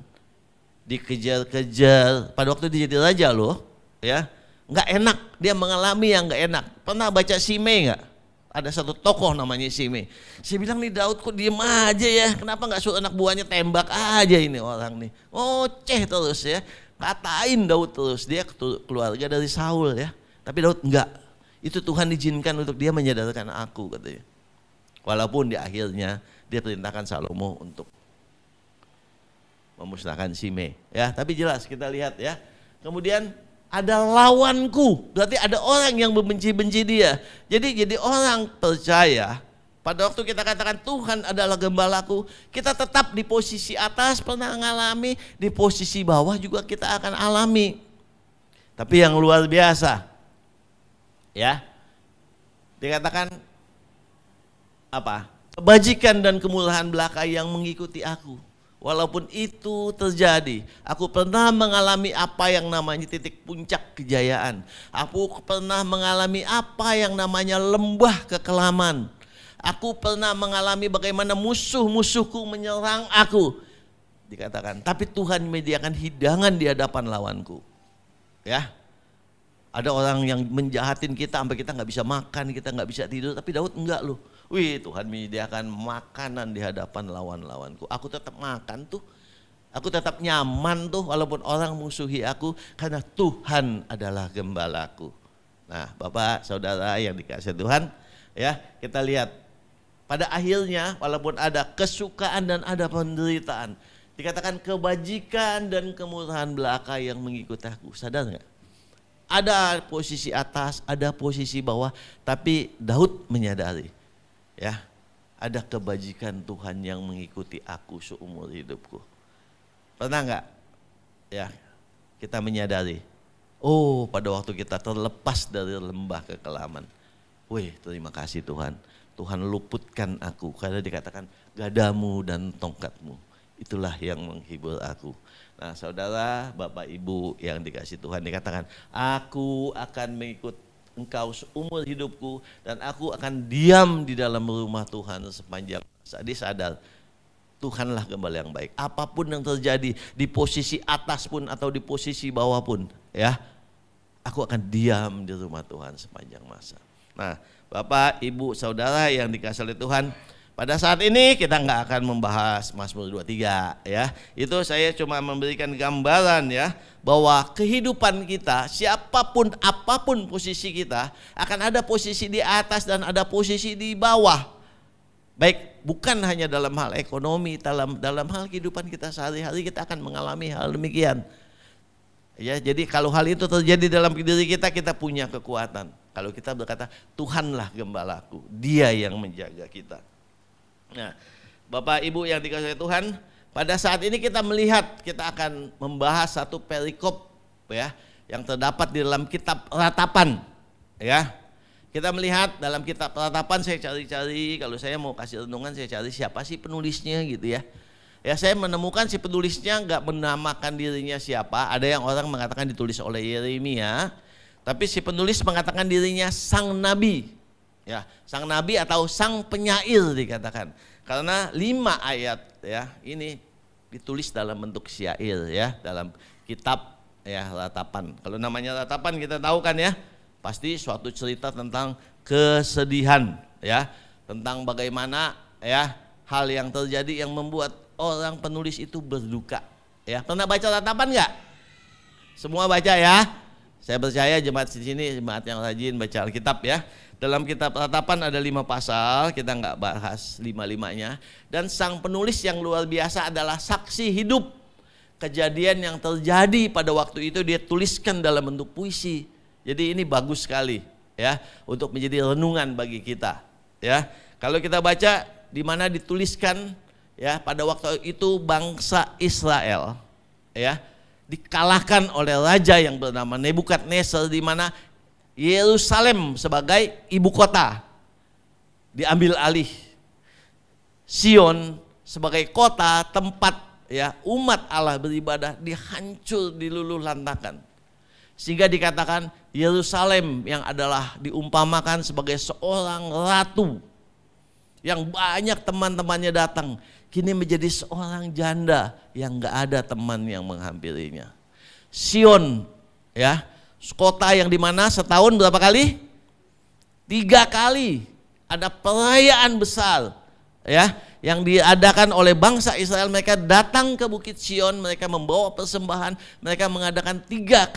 dikejar-kejar. Pada waktu dia jadi raja loh, ya nggak enak. Dia mengalami yang nggak enak. Pernah baca Simei nggak? Ada satu tokoh namanya Simei. Saya bilang nih Daud kok diem aja ya, kenapa nggak suruh anak buahnya tembak aja ini orang nih. Ngoceh terus ya, katain Daud terus. Dia keluarga dari Saul ya, tapi Daud enggak. Itu Tuhan izinkan untuk dia menyadarkan aku katanya. Walaupun di akhirnya dia perintahkan Salomo untuk memusnahkan Simei ya, tapi jelas kita lihat ya. Kemudian ada lawanku, berarti ada orang yang membenci-benci dia. Jadi orang percaya pada waktu kita katakan Tuhan adalah gembalaku, kita tetap di posisi atas pernah mengalami, di posisi bawah juga kita akan alami. Tapi yang luar biasa ya, dikatakan apa? Kebajikan dan kemurahan belaka yang mengikuti aku. Walaupun itu terjadi, aku pernah mengalami apa yang namanya titik puncak kejayaan. Aku pernah mengalami apa yang namanya lembah kekelaman. Aku pernah mengalami bagaimana musuh-musuhku menyerang aku. Dikatakan, tapi Tuhan menyediakan hidangan di hadapan lawanku. Ya, ada orang yang menjahatin kita sampai kita nggak bisa makan, kita nggak bisa tidur. Tapi Daud enggak loh. Wih, Tuhan menyediakan makanan di hadapan lawan-lawanku. Aku tetap makan tuh. Aku tetap nyaman tuh walaupun orang musuhi aku, karena Tuhan adalah gembalaku. Nah, Bapak, Saudara yang dikasihi Tuhan, ya, kita lihat pada akhirnya walaupun ada kesukaan dan ada penderitaan, dikatakan kebajikan dan kemurahan belaka yang mengikuti aku. Sadar nggak? Ada posisi atas, ada posisi bawah, tapi Daud menyadari, ya, ada kebajikan Tuhan yang mengikuti aku seumur hidupku. Pernah nggak ya kita menyadari, oh pada waktu kita terlepas dari lembah kekelaman, wih terima kasih Tuhan, Tuhan luputkan aku, karena dikatakan gadamu dan tongkatmu itulah yang menghibur aku. Nah saudara, Bapak Ibu yang dikasihi Tuhan, dikatakan aku akan mengikut engkau seumur hidupku dan aku akan diam di dalam rumah Tuhan sepanjang masa. Dia sadar Tuhanlah gembala yang baik. Apapun yang terjadi di posisi atas pun atau di posisi bawah pun, ya, aku akan diam di rumah Tuhan sepanjang masa. Nah, Bapak, Ibu, Saudara yang dikasihi oleh Tuhan, pada saat ini kita nggak akan membahas Mazmur 23 ya. Itu saya cuma memberikan gambaran ya, bahwa kehidupan kita, siapapun apapun posisi kita, akan ada posisi di atas dan ada posisi di bawah. Baik, bukan hanya dalam hal ekonomi, dalam hal kehidupan kita sehari-hari kita akan mengalami hal demikian. Ya, jadi kalau hal itu terjadi dalam diri kita, kita punya kekuatan. Kalau kita berkata Tuhanlah gembalaku, Dia yang menjaga kita. Nah, Bapak Ibu yang dikasihi Tuhan, pada saat ini kita melihat, kita akan membahas satu perikop ya yang terdapat di dalam kitab Ratapan ya. kita melihat dalam kitab Ratapan, saya cari-cari, kalau saya mau kasih renungan saya cari siapa sih penulisnya gitu ya. Ya saya menemukan si penulisnya nggak menamakan dirinya siapa. Ada yang orang mengatakan ditulis oleh Yeremia, tapi si penulis mengatakan dirinya sang nabi. Ya, sang nabi atau sang penyair dikatakan. Karena 5 ayat ya ini ditulis dalam bentuk syair ya dalam kitab ya Ratapan. Kalau namanya Ratapan kita tahu kan ya, pasti suatu cerita tentang kesedihan ya, tentang bagaimana ya hal yang terjadi yang membuat orang penulis itu berduka. Ya, pernah baca Ratapan nggak? Semua baca ya. Saya percaya jemaat di sini jemaat yang rajin baca Alkitab ya. Dalam kitab Ratapan ada 5 pasal, kita nggak bahas 5-5-nya. Dan sang penulis yang luar biasa adalah saksi hidup kejadian yang terjadi pada waktu itu, dia tuliskan dalam bentuk puisi. Jadi ini bagus sekali ya untuk menjadi renungan bagi kita ya. Kalau kita baca di mana dituliskan ya pada waktu itu bangsa Israel ya dikalahkan oleh raja yang bernama Nebukadnezar, di mana Yerusalem sebagai ibu kota diambil alih. Sion sebagai kota tempat ya umat Allah beribadah dihancur, diluluhlantakan. Sehingga dikatakan Yerusalem yang adalah diumpamakan sebagai seorang ratu yang banyak teman-temannya datang, kini menjadi seorang janda yang gak ada teman yang menghampirinya. Sion ya, kota yang dimana setahun berapa kali? 3 kali ada perayaan besar ya yang diadakan oleh bangsa Israel. Mereka datang ke Bukit Sion, mereka membawa persembahan, mereka mengadakan 3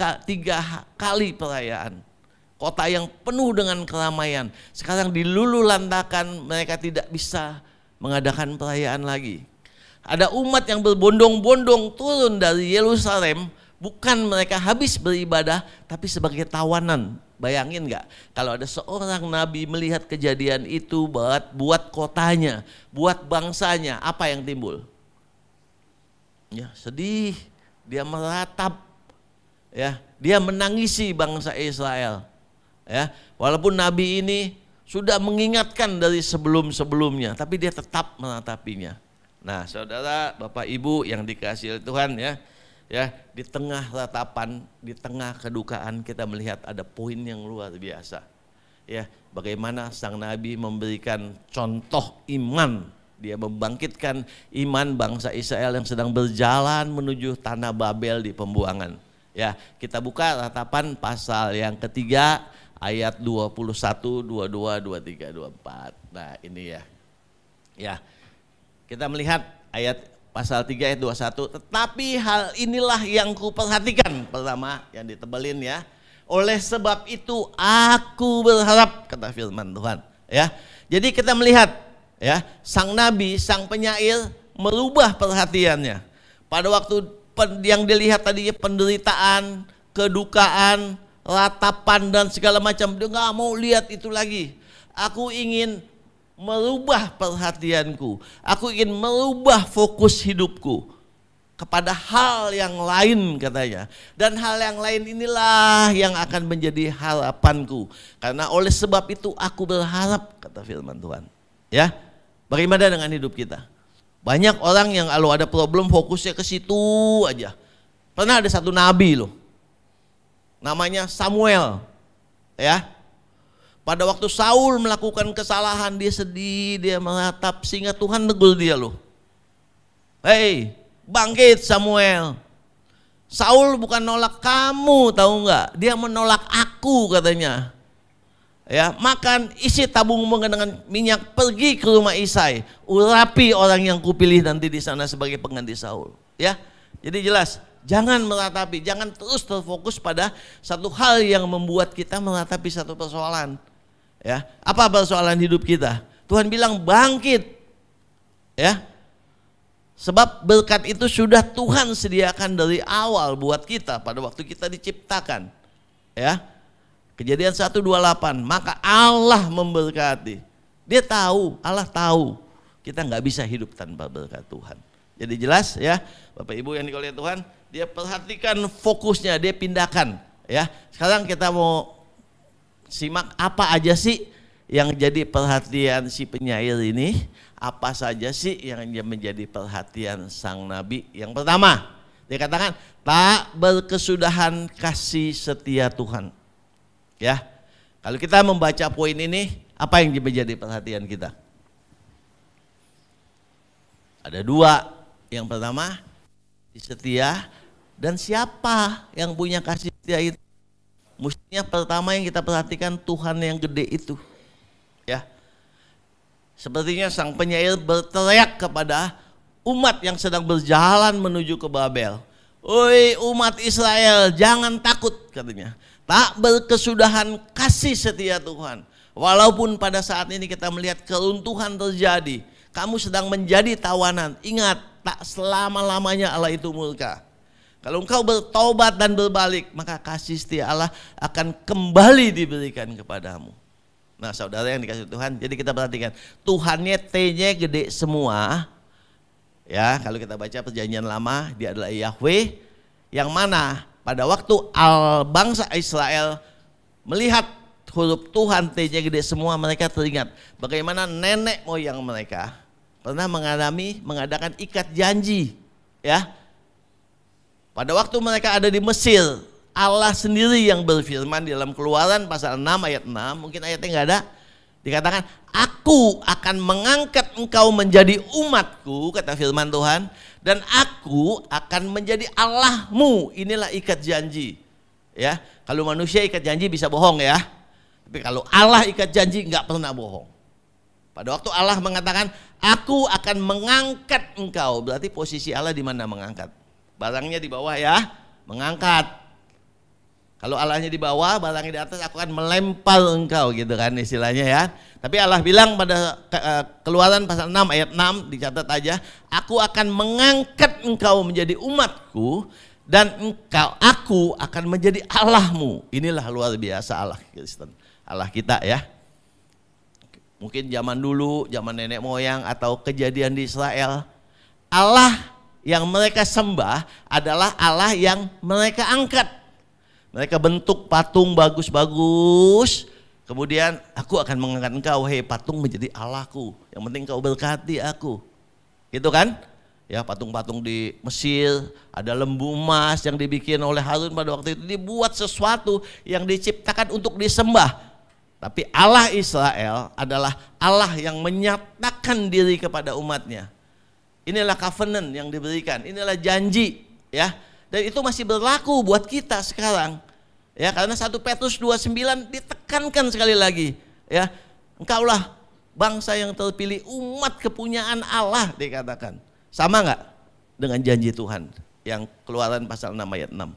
kali perayaan. Kota yang penuh dengan keramaian. Sekarang diluluhlantakan, mereka tidak bisa mengadakan perayaan lagi. Ada umat yang berbondong-bondong turun dari Yerusalem. Bukan mereka habis beribadah, tapi sebagai tawanan. Bayangin nggak? Kalau ada seorang nabi melihat kejadian itu buat kotanya, buat bangsanya, apa yang timbul? Ya, sedih, dia meratap, ya, dia menangisi bangsa Israel. Ya, walaupun nabi ini sudah mengingatkan dari sebelum-sebelumnya, tapi dia tetap meratapinya. Nah, saudara, Bapak Ibu yang dikasihi Tuhan ya. Ya, di tengah ratapan, di tengah kedukaan kita melihat ada poin yang luar biasa. Ya, bagaimana sang nabi memberikan contoh iman. Dia membangkitkan iman bangsa Israel yang sedang berjalan menuju tanah Babel di pembuangan. Ya, kita buka Ratapan pasal yang ketiga ayat 21, 22, 23, 24. Nah, ini ya. Ya. Kita melihat ayat pasal 3 ayat 21, tetapi hal inilah yang kuperhatikan. Pertama yang ditebelin ya. Oleh sebab itu aku berharap, kata firman Tuhan. Ya. Jadi kita melihat ya, sang nabi, sang penyair merubah perhatiannya. Pada waktu yang dilihat tadinya penderitaan, kedukaan, ratapan dan segala macam, dia nggak mau lihat itu lagi. Aku ingin merubah perhatianku, aku ingin merubah fokus hidupku kepada hal yang lain katanya. Dan hal yang lain inilah yang akan menjadi harapanku. Karena oleh sebab itu aku berharap, kata firman Tuhan. Ya, bagaimana dengan hidup kita? Banyak orang yang kalau ada problem fokusnya ke situ aja. Pernah ada satu nabi loh, namanya Samuel. Ya. Pada waktu Saul melakukan kesalahan, dia sedih, dia meratap, sehingga Tuhan negur dia loh. Hei, bangkit Samuel. Saul bukan nolak kamu, tahu nggak? Dia menolak aku katanya. Ya, makan, isi tabungmu dengan minyak, pergi ke rumah Isai, urapi orang yang kupilih nanti di sana sebagai pengganti Saul. Ya, jadi jelas, jangan meratapi, jangan terus terfokus pada satu hal yang membuat kita meratapi satu persoalan. Ya, apa persoalan hidup kita? Tuhan bilang bangkit. Ya. Sebab berkat itu sudah Tuhan sediakan dari awal buat kita pada waktu kita diciptakan. Ya. Kejadian 1:28, maka Allah memberkati. Dia tahu, Allah tahu kita nggak bisa hidup tanpa berkat Tuhan. Jadi jelas ya, Bapak Ibu yang dikasihi Tuhan, dia perhatikan fokusnya, dia pindahkan. Ya, sekarang kita mau simak apa aja sih yang jadi perhatian si penyair ini, apa saja sih yang menjadi perhatian sang nabi. Yang pertama, dia katakan tak berkesudahan kasih setia Tuhan. Ya, kalau kita membaca poin ini, apa yang menjadi perhatian kita? Ada dua. Yang pertama, setia, dan siapa yang punya kasih setia itu? Mestinya pertama yang kita perhatikan Tuhan yang gede itu. Ya. Sepertinya sang penyair berteriak kepada umat yang sedang berjalan menuju ke Babel. Oi umat Israel, jangan takut, katanya. Tak berkesudahan kasih setia Tuhan. Walaupun pada saat ini kita melihat keruntuhan terjadi, kamu sedang menjadi tawanan. Ingat, tak selama-lamanya Allah itu murka. Kalau engkau bertobat dan berbalik, maka kasih setia Allah akan kembali diberikan kepadamu. Nah saudara yang dikasih Tuhan, jadi kita perhatikan, Tuhannya T-nya gede semua. Ya, kalau kita baca perjanjian lama, dia adalah Yahweh, yang mana pada waktu bangsa Israel melihat huruf Tuhan T-nya gede semua, mereka teringat bagaimana nenek moyang mereka pernah mengadakan ikat janji. Ya, pada waktu mereka ada di Mesir, Allah sendiri yang berfirman di dalam Keluaran pasal 6 ayat 6, mungkin ayatnya nggak ada, dikatakan, aku akan mengangkat engkau menjadi umatku, kata firman Tuhan, dan aku akan menjadi Allahmu. Inilah ikat janji. Ya, kalau manusia ikat janji bisa bohong ya, tapi kalau Allah ikat janji nggak pernah bohong. Pada waktu Allah mengatakan, aku akan mengangkat engkau, berarti posisi Allah di mana mengangkat? Barangnya di bawah ya, mengangkat. Kalau Allahnya di bawah, barangnya di atas, aku akan melempar engkau, gitu kan istilahnya ya. Tapi Allah bilang pada Keluaran pasal 6 ayat 6, dicatat aja, aku akan mengangkat engkau menjadi umatku, dan aku akan menjadi Allahmu. Inilah luar biasa Allah Kristen, Allah kita ya. Mungkin zaman dulu, zaman nenek moyang atau kejadian di Israel, Allah yang mereka sembah adalah Allah yang mereka angkat. Mereka bentuk patung bagus-bagus, kemudian aku akan mengangkat engkau, hei patung menjadi Allahku, yang penting kau berkati aku. Gitu kan? Ya, patung-patung di Mesir, ada lembu emas yang dibikin oleh Harun pada waktu itu, dibuat sesuatu yang diciptakan untuk disembah. Tapi Allah Israel adalah Allah yang menyatakan diri kepada umatnya. Inilah covenant yang diberikan, inilah janji ya. Dan itu masih berlaku buat kita sekarang. Ya, karena 1 Petrus 2:9 ditekankan sekali lagi, ya. Engkaulah bangsa yang terpilih, umat kepunyaan Allah, dikatakan. Sama enggak dengan janji Tuhan yang Keluaran pasal 6 ayat 6?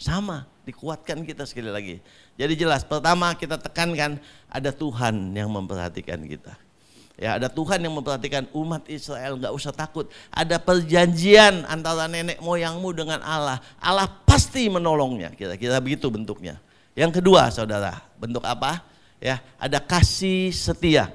Sama, dikuatkan kita sekali lagi. Jadi jelas, pertama kita tekankan ada Tuhan yang memperhatikan kita. Ya, ada Tuhan yang memperhatikan umat Israel, nggak usah takut. Ada perjanjian antara nenek moyangmu dengan Allah. Allah pasti menolongnya, kira-kira begitu bentuknya. Yang kedua, saudara, bentuk apa? Ya, ada kasih setia.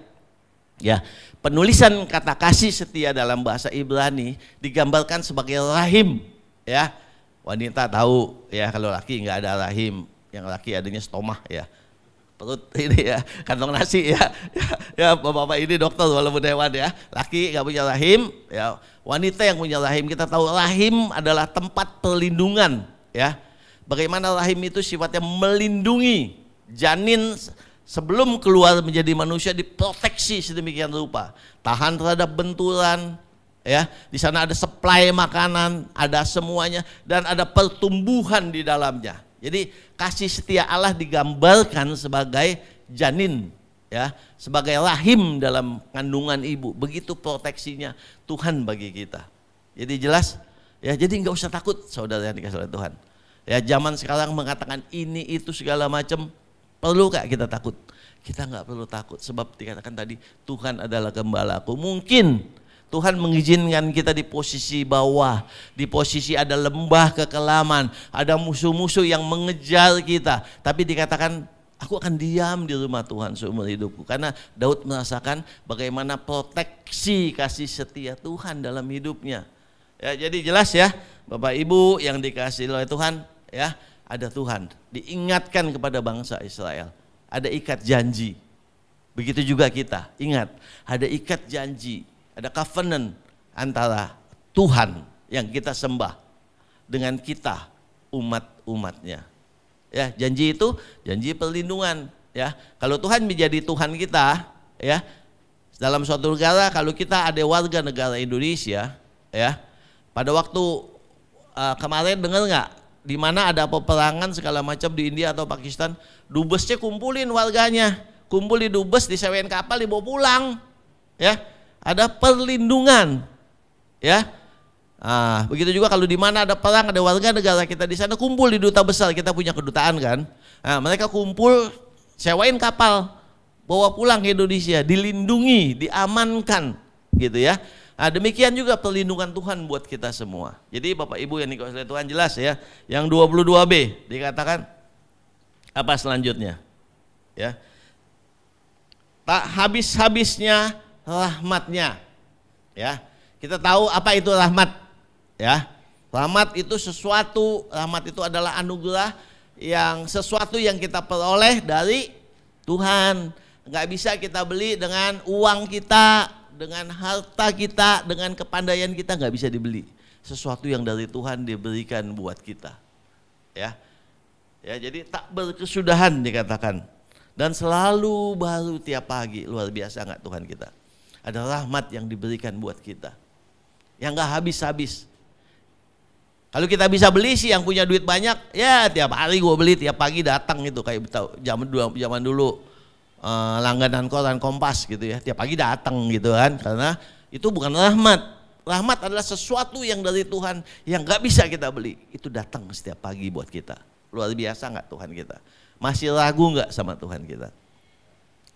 Ya, penulisan kata kasih setia dalam bahasa Ibrani digambarkan sebagai rahim. Ya, wanita tahu ya, kalau laki nggak ada rahim, yang laki adanya stomah ya. Perut ini ya, kantong nasi ya, ya bapak-bapak ini dokter walaupun hewan ya, laki nggak punya rahim, ya wanita yang punya rahim. Kita tahu rahim adalah tempat perlindungan ya. Bagaimana rahim itu sifatnya melindungi janin sebelum keluar menjadi manusia, diproteksi sedemikian rupa, tahan terhadap benturan ya. Di sana ada supply makanan, ada semuanya, dan ada pertumbuhan di dalamnya. Jadi kasih setia Allah digambarkan sebagai janin ya, sebagai rahim dalam kandungan ibu. Begitu proteksinya Tuhan bagi kita. Jadi jelas ya, jadi nggak usah takut saudara yang dikasih oleh Tuhan. Ya, zaman sekarang mengatakan ini itu segala macam, perlu gak kita takut? Kita nggak perlu takut, sebab dikatakan tadi Tuhan adalah gembalaku. Mungkin Tuhan mengizinkan kita di posisi bawah, di posisi ada lembah kekelaman, ada musuh-musuh yang mengejar kita. Tapi dikatakan, aku akan diam di rumah Tuhan seumur hidupku. Karena Daud merasakan bagaimana proteksi kasih setia Tuhan dalam hidupnya. Ya, jadi jelas ya, Bapak Ibu yang dikasihi oleh Tuhan, ya ada Tuhan. Diingatkan kepada bangsa Israel, ada ikat janji. Begitu juga kita, ingat ada ikat janji, ada covenant antara Tuhan yang kita sembah dengan kita umat-umatnya. Ya, janji itu janji perlindungan. Ya, kalau Tuhan menjadi Tuhan kita, ya, dalam suatu negara, kalau kita ada warga negara Indonesia, ya, pada waktu kemarin dengar nggak, di mana ada peperangan segala macam di India atau Pakistan, dubesnya kumpulin warganya, kumpul di dubes, disewain kapal, dibawa pulang, ya, ada perlindungan, ya. Nah, begitu juga kalau di mana ada perang, ada warga negara kita di sana kumpul di duta besar, kita punya kedutaan kan, nah, mereka kumpul, sewain kapal, bawa pulang ke Indonesia, dilindungi, diamankan, gitu ya. Nah, demikian juga perlindungan Tuhan buat kita semua. Jadi Bapak Ibu yang dikasihi Tuhan, jelas ya, yang 22B dikatakan apa selanjutnya? Ya, tak habis-habisnya rahmatnya. Ya, kita tahu apa itu rahmat. Ya, rahmat itu sesuatu, rahmat itu adalah anugerah yang sesuatu yang kita peroleh dari Tuhan. Nggak bisa kita beli dengan uang kita, dengan harta kita, dengan kepandaian kita, nggak bisa dibeli. Sesuatu yang dari Tuhan diberikan buat kita. Ya, ya, jadi tak berkesudahan dikatakan. Dan selalu baru tiap pagi. Luar biasa nggak Tuhan kita? Ada rahmat yang diberikan buat kita, yang nggak habis-habis. Kalau kita bisa beli sih, yang punya duit banyak, ya tiap hari gue beli, tiap pagi datang gitu, kayak zaman dulu langganan koran Kompas gitu ya, tiap pagi datang gitu kan, karena itu bukan rahmat. Rahmat adalah sesuatu yang dari Tuhan yang nggak bisa kita beli, itu datang setiap pagi buat kita. Luar biasa nggak Tuhan kita? Masih ragu nggak sama Tuhan kita?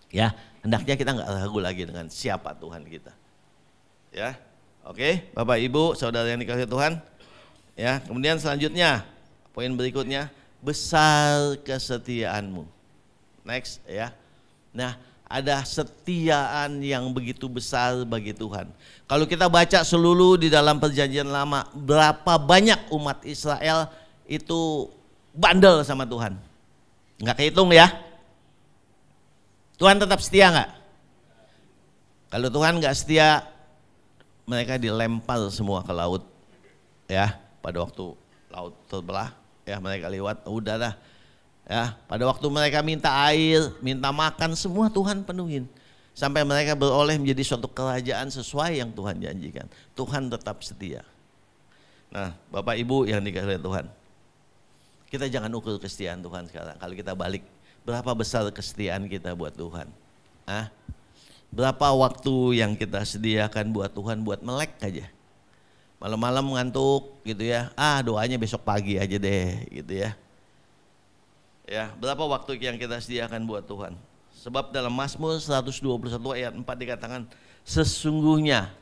Ya, hendaknya kita nggak ragu lagi dengan siapa Tuhan kita. Ya, oke, Bapak Ibu, saudara yang dikasihi Tuhan. Ya, kemudian selanjutnya, poin berikutnya, besar kesetiaanmu. Next ya. Nah, ada setiaan yang begitu besar bagi Tuhan. Kalau kita baca seluruh di dalam perjanjian lama, berapa banyak umat Israel itu bandel sama Tuhan. Nggak kehitung ya. Tuhan tetap setia nggak? Kalau Tuhan nggak setia, mereka dilempar semua ke laut. Ya, pada waktu laut terbelah, ya mereka lewat, udah dah. Ya, pada waktu mereka minta air, minta makan, semua Tuhan penuhin. Sampai mereka beroleh menjadi suatu kerajaan sesuai yang Tuhan janjikan. Tuhan tetap setia. Nah, Bapak Ibu yang dikasihi Tuhan, kita jangan ukur kesetiaan Tuhan sekarang. Kalau kita balik, berapa besar kesetiaan kita buat Tuhan? Berapa waktu yang kita sediakan buat Tuhan buat melek aja? Malam-malam ngantuk gitu ya, doanya besok pagi aja deh gitu ya. Ya, berapa waktu yang kita sediakan buat Tuhan? Sebab dalam Mazmur 121 ayat 4 dikatakan, sesungguhnya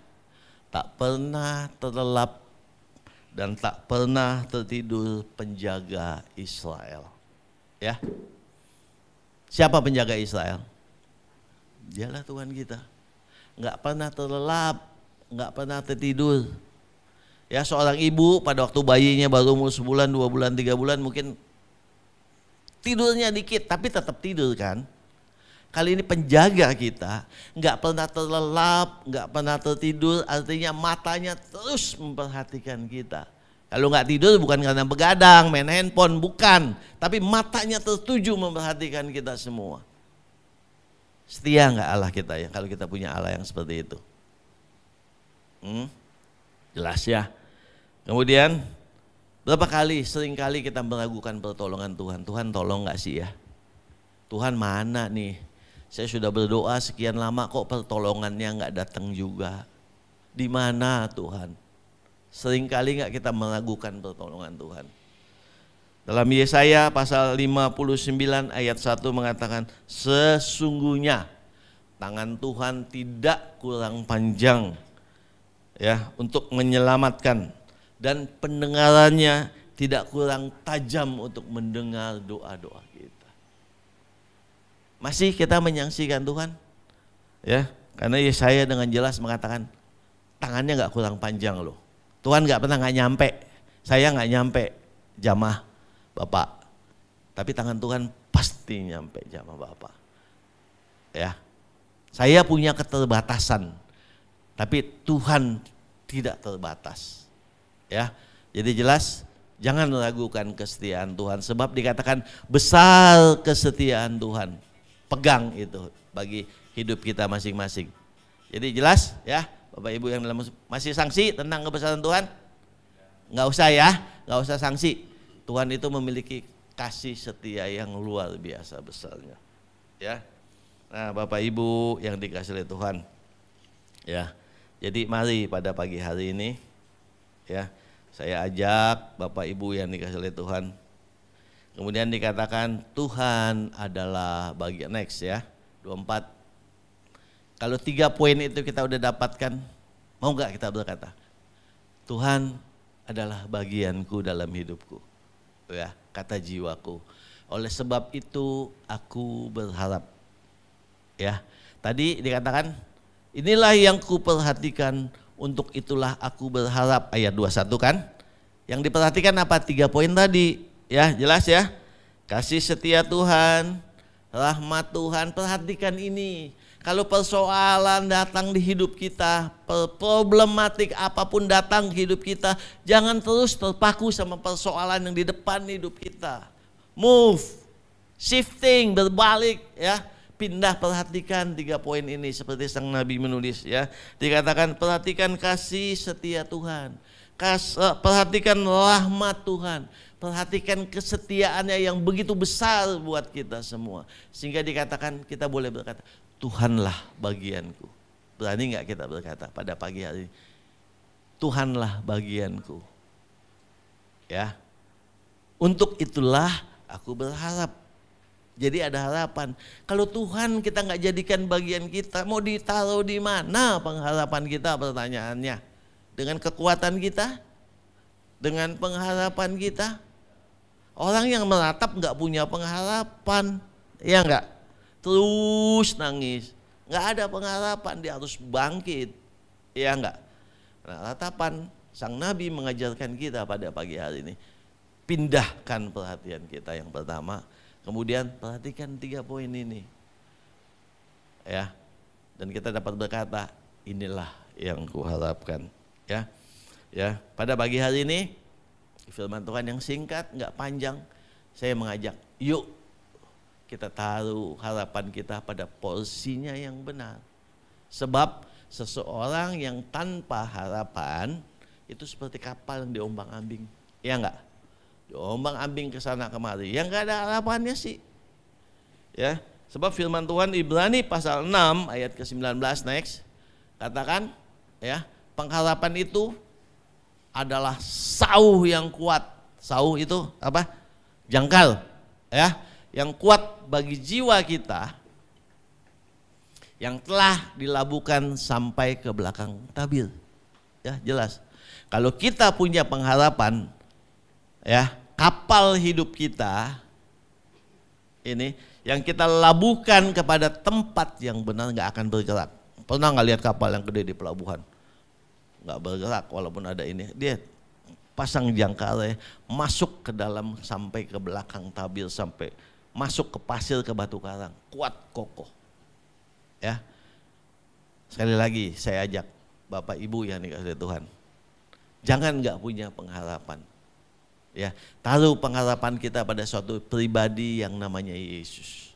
tak pernah terlelap dan tak pernah tertidur penjaga Israel. Ya, siapa penjaga Israel? Dialah Tuhan kita. Nggak pernah terlelap, nggak pernah tertidur. Ya, seorang ibu pada waktu bayinya baru umur sebulan, 2 bulan, 3 bulan mungkin tidurnya dikit, tapi tetap tidur kan. Kali ini penjaga kita nggak pernah terlelap, nggak pernah tertidur, artinya matanya terus memperhatikan kita. Kalau nggak tidur bukan karena begadang, main handphone, bukan. Tapi matanya tertuju memperhatikan kita semua. Setia nggak Allah kita ya kalau kita punya Allah yang seperti itu? Jelas ya. Kemudian berapa kali, sering kali kita meragukan pertolongan Tuhan. Tuhan tolong gak sih ya? Tuhan mana nih? Saya sudah berdoa sekian lama kok pertolongannya gak datang juga. Di mana Tuhan? Sering kali gak kita meragukan pertolongan Tuhan? Dalam Yesaya pasal 59 ayat 1 mengatakan, sesungguhnya tangan Tuhan tidak kurang panjang ya untuk menyelamatkan, dan pendengarannya tidak kurang tajam untuk mendengar doa-doa kita. Masih kita menyaksikan Tuhan? Ya, karena Yesaya dengan jelas mengatakan tangannya nggak kurang panjang loh. Tuhan nggak pernah nggak nyampe. Saya nggak nyampe jamah Bapak. Tapi tangan Tuhan pasti nyampe sama Bapak. Ya. Saya punya keterbatasan, tapi Tuhan tidak terbatas. Ya. Jadi jelas, jangan meragukan kesetiaan Tuhan, sebab dikatakan besar kesetiaan Tuhan. Pegang itu bagi hidup kita masing-masing. Jadi jelas ya, Bapak Ibu yang dalam masih sanksi tentang kebesaran Tuhan? Nggak usah ya, nggak usah sanksi. Tuhan itu memiliki kasih setia yang luar biasa besarnya. Ya. Nah, Bapak Ibu yang dikasihi oleh Tuhan. Ya. Jadi mari pada pagi hari ini ya, saya ajak Bapak Ibu yang dikasihi oleh Tuhan. Kemudian dikatakan Tuhan adalah bagian, next ya, 24. Kalau 3 poin itu kita udah dapatkan, mau gak kita berkata, Tuhan adalah bagianku dalam hidupku, ya, kata jiwaku. Oleh sebab itu aku berharap. Ya, tadi dikatakan inilah yang kuperhatikan, untuk itulah aku berharap, ayat 21 kan. Yang diperhatikan apa? 3 poin tadi, ya jelas ya. Kasih setia Tuhan, rahmat Tuhan, perhatikan ini. Kalau persoalan datang di hidup kita, problematik apapun datang ke hidup kita, jangan terus terpaku sama persoalan yang di depan hidup kita. Move, shifting, berbalik ya. Pindah, perhatikan 3 poin ini seperti sang Nabi menulis ya. Dikatakan perhatikan kasih setia Tuhan, perhatikan rahmat Tuhan, perhatikan kesetiaannya yang begitu besar buat kita semua. Sehingga dikatakan kita boleh berkata, Tuhanlah bagianku. Berani gak kita berkata pada pagi hari ini? Tuhanlah bagianku. Ya. Untuk itulah aku berharap. Jadi ada harapan. Kalau Tuhan kita nggak jadikan bagian kita, mau ditaruh di mana pengharapan kita? Pertanyaannya. Dengan kekuatan kita? Dengan pengharapan kita? Orang yang meratap nggak punya pengharapan, ya nggak? Terus nangis, nggak ada pengharapan, dia harus bangkit, ya nggak? Nah, ratapan sang Nabi mengajarkan kita pada pagi hari ini. Pindahkan perhatian kita yang pertama. Kemudian perhatikan 3 poin ini, ya, dan kita dapat berkata, inilah yang kuharapkan, ya, ya. Pada pagi hari ini, firman Tuhan yang singkat, nggak panjang, saya mengajak, yuk kita taruh harapan kita pada porsinya yang benar. Sebab seseorang yang tanpa harapan itu seperti kapal yang diombang-ambing, ya enggak? Diombang-ambing ke sana kemari, yang enggak ada harapannya sih. Ya, sebab firman Tuhan Ibrani pasal 6 ayat ke-19 next katakan ya, pengharapan itu adalah sauh yang kuat. Sauh itu apa? Jangkal, ya, yang kuat bagi jiwa kita yang telah dilabuhkan sampai ke belakang tabir. Ya, jelas. Kalau kita punya pengharapan, ya, kapal hidup kita ini yang kita labuhkan kepada tempat yang benar, nggak akan bergerak. Pernah nggak lihat kapal yang gede di pelabuhan? Nggak bergerak walaupun ada ini. Dia pasang jangkarnya, masuk ke dalam sampai ke belakang tabir, sampai masuk ke pasir, ke batu karang, kuat kokoh. Ya, sekali lagi saya ajak Bapak Ibu yang dikasihi Tuhan, jangan nggak punya pengharapan. Ya, taruh pengharapan kita pada suatu pribadi yang namanya Yesus.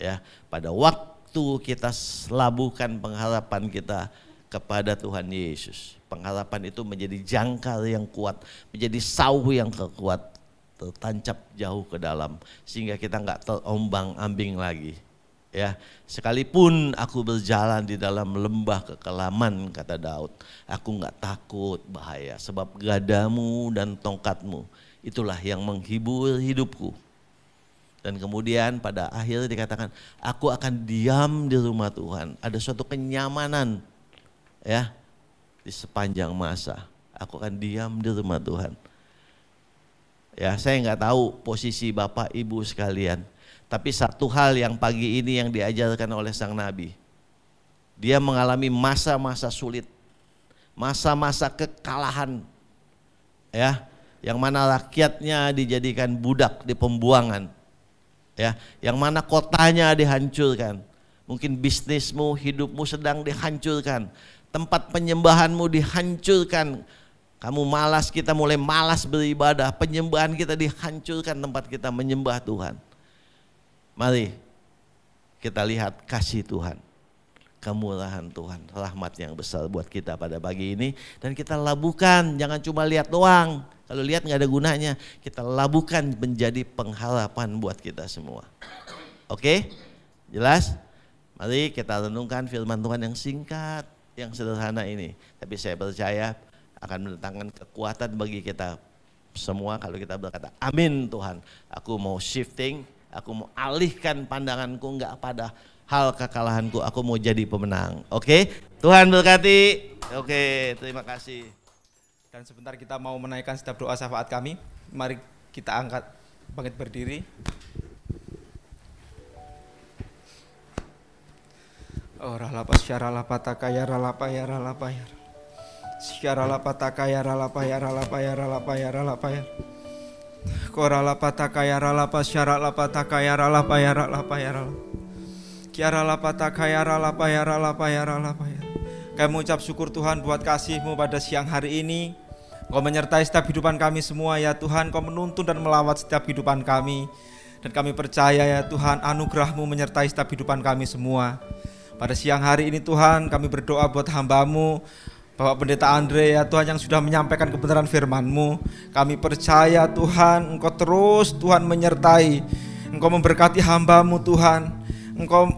Ya, pada waktu kita labuhkan pengharapan kita kepada Tuhan Yesus, pengharapan itu menjadi jangkar yang kuat, menjadi sauh yang kuat, tertancap jauh ke dalam, sehingga kita nggak terombang-ambing lagi. Ya, sekalipun aku berjalan di dalam lembah kekelaman, kata Daud, aku nggak takut bahaya, sebab gadamu dan tongkatmu itulah yang menghibur hidupku. Dan kemudian pada akhirnya dikatakan, aku akan diam di rumah Tuhan. Ada suatu kenyamanan, ya, di sepanjang masa. Aku akan diam di rumah Tuhan. Ya, saya nggak tahu posisi Bapak Ibu sekalian. Tapi satu hal yang pagi ini yang diajarkan oleh sang Nabi, dia mengalami masa-masa sulit, masa-masa kekalahan, ya, yang mana rakyatnya dijadikan budak di pembuangan, Ya, yang mana kotanya dihancurkan. Mungkin bisnismu, hidupmu sedang dihancurkan. Tempat penyembahanmu dihancurkan. Kamu malas, kita mulai malas beribadah. Penyembahan kita dihancurkan, tempat kita menyembah Tuhan. Mari kita lihat kasih Tuhan, kemurahan Tuhan, rahmat yang besar buat kita pada pagi ini. Dan kita labuhkan, jangan cuma lihat doang. Kalau lihat nggak ada gunanya, kita labuhkan menjadi pengharapan buat kita semua. Oke? Jelas? Mari kita renungkan firman Tuhan yang singkat, yang sederhana ini. Tapi saya percaya akan mendatangkan kekuatan bagi kita semua kalau kita berkata, amin Tuhan. Aku mau shifting, aku mau alihkan pandanganku enggak pada hal kekalahanku, aku mau jadi pemenang. Oke? Tuhan berkati. Oke, terima kasih. Dan sebentar kita mau menaikkan setiap doa syafaat kami. Mari kita angkat, bangkit berdiri. Oh ralapa syaralapa takaya ralapa ya ralapa ya. Syaralapa takaya ralapa ya ralapa ya ralapa ya ralapa ya. Koralapa takaya ralapa syaralapa takaya ralapa ya ralapa ya ralapa. Kiaralapa takaya ralapa ya ralapa ya ralapa ya. Kami mengucap syukur Tuhan buat kasih-Mu pada siang hari ini. Engkau menyertai setiap kehidupan kami semua ya Tuhan. Engkau menuntun dan melawat setiap kehidupan kami. Dan kami percaya ya Tuhan, anugerah-Mu menyertai setiap kehidupan kami semua. Pada siang hari ini Tuhan, kami berdoa buat hamba-Mu, Bapak Pendeta Andre ya Tuhan, yang sudah menyampaikan kebenaran firman-Mu. Kami percaya Tuhan, Engkau terus Tuhan menyertai. Engkau memberkati hamba-Mu Tuhan. Engkau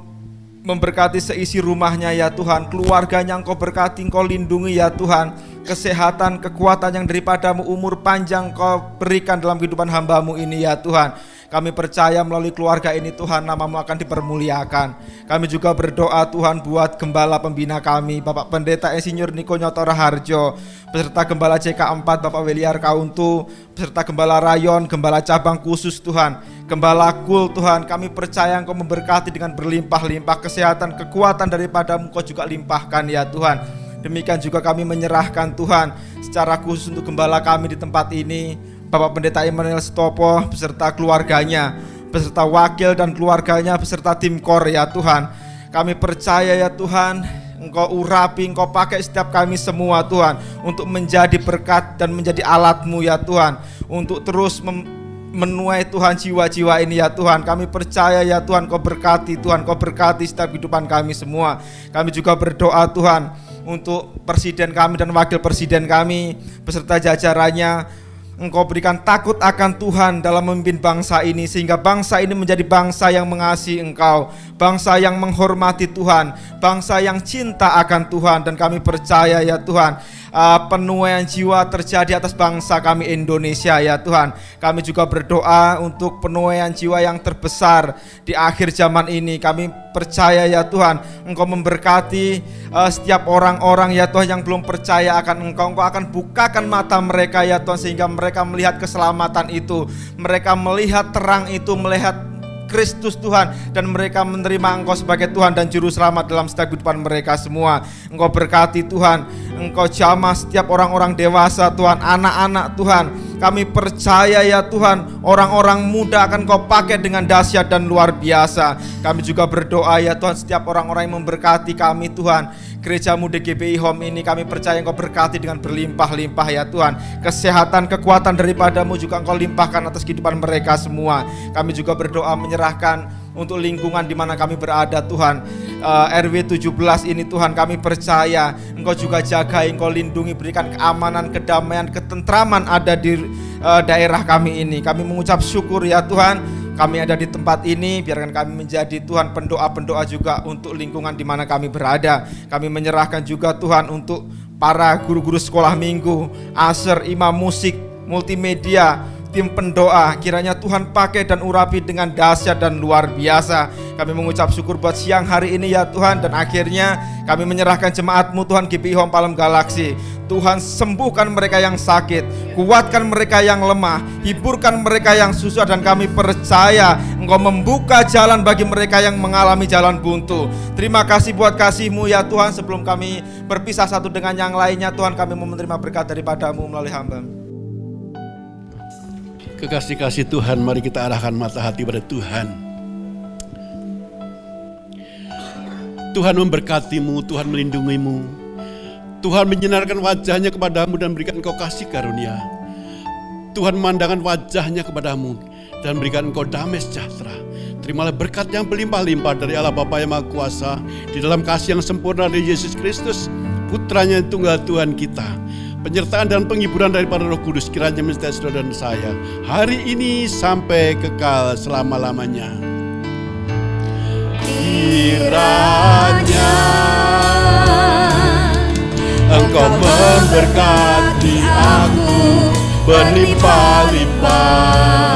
memberkati seisi rumahnya ya Tuhan. Keluarganya Engkau berkati, Engkau lindungi ya Tuhan. Kesehatan, kekuatan yang daripada-Mu, umur panjang Engkau berikan dalam kehidupan hamba-Mu ini ya Tuhan. Kami percaya melalui keluarga ini Tuhan, nama-Mu akan dipermuliakan. Kami juga berdoa Tuhan buat gembala pembina kami, Bapak Pendeta Insinyur Niko Nyotora Harjo, beserta Gembala CK4 Bapak Weliar Kauntu, beserta Gembala Rayon, Gembala Cabang Khusus Tuhan, Gembala Kul Tuhan. Kami percaya Engkau memberkati dengan berlimpah-limpah kesehatan, kekuatan daripada-Mu Engkau juga limpahkan ya Tuhan. Demikian juga kami menyerahkan Tuhan secara khusus untuk gembala kami di tempat ini, Bapak Pendeta Immanuel Stopo beserta keluarganya, beserta wakil dan keluarganya, beserta tim KOR ya Tuhan. Kami percaya ya Tuhan, Engkau urapi, Engkau pakai setiap kami semua Tuhan, untuk menjadi berkat dan menjadi alat-Mu ya Tuhan, untuk terus menuai Tuhan jiwa-jiwa ini ya Tuhan. Kami percaya ya Tuhan, Kau berkati Tuhan, Kau berkati setiap kehidupan kami semua. Kami juga berdoa Tuhan untuk presiden kami dan wakil presiden kami beserta jajarannya. Engkau berikan takut akan Tuhan dalam memimpin bangsa ini, sehingga bangsa ini menjadi bangsa yang mengasihi Engkau, bangsa yang menghormati Tuhan, bangsa yang cinta akan Tuhan. Dan kami percaya ya Tuhan, penuaian jiwa terjadi atas bangsa kami Indonesia ya Tuhan. Kami juga berdoa untuk penuaian jiwa yang terbesar di akhir zaman ini. Kami percaya ya Tuhan, Engkau memberkati setiap orang-orang ya Tuhan yang belum percaya akan Engkau. Engkau akan bukakan mata mereka ya Tuhan, sehingga mereka melihat keselamatan itu, mereka melihat terang itu, melihat Kristus Tuhan, dan mereka menerima Engkau sebagai Tuhan dan Juru Selamat dalam setiap kehidupan mereka semua. Engkau berkati Tuhan, Engkau jamah setiap orang-orang dewasa Tuhan, anak-anak Tuhan. Kami percaya ya Tuhan, orang-orang muda akan Kau pakai dengan dahsyat dan luar biasa. Kami juga berdoa ya Tuhan, setiap orang-orang yang memberkati kami Tuhan, gereja-Mu DGBI Home ini kami percaya Engkau berkati dengan berlimpah-limpah ya Tuhan. Kesehatan, kekuatan daripada-Mu juga Engkau limpahkan atas kehidupan mereka semua. Kami juga berdoa menyerahkan untuk lingkungan di mana kami berada Tuhan. RW 17 ini Tuhan, kami percaya Engkau juga jaga, Engkau lindungi, berikan keamanan, kedamaian, ketentraman ada di daerah kami ini. Kami mengucap syukur ya Tuhan, kami ada di tempat ini. Biarkan kami menjadi Tuhan pendoa-pendoa juga untuk lingkungan di mana kami berada. Kami menyerahkan juga Tuhan untuk para guru-guru sekolah minggu, aser, imam musik, multimedia, tim pendoa. Kiranya Tuhan pakai dan urapi dengan dahsyat dan luar biasa. Kami mengucap syukur buat siang hari ini ya Tuhan. Dan akhirnya kami menyerahkan jemaat-Mu Tuhan GBI Home Palem Galaksi. Tuhan sembuhkan mereka yang sakit, kuatkan mereka yang lemah, hiburkan mereka yang susah. Dan kami percaya Engkau membuka jalan bagi mereka yang mengalami jalan buntu. Terima kasih buat kasih-Mu ya Tuhan. Sebelum kami berpisah satu dengan yang lainnya Tuhan, kami mau menerima berkat daripada-Mu melalui hamba-Mu. Kekasih-kasih Tuhan, mari kita arahkan mata hati pada Tuhan. Tuhan memberkatimu, Tuhan melindungimu. Tuhan menyinarkan wajahnya kepadamu dan berikan engkau kasih karunia. Tuhan memandangkan wajahnya kepadamu dan berikan engkau damai sejahtera. Terimalah berkat yang berlimpah-limpah dari Allah Bapa yang Maha Kuasa, di dalam kasih yang sempurna dari Yesus Kristus, Putranya yang tunggal Tuhan kita. Penyertaan dan penghiburan daripada Roh Kudus kiranya menyertai saudara dan saya hari ini sampai kekal selama-lamanya. Kiranya Engkau memberkati aku berlimpah-limpah.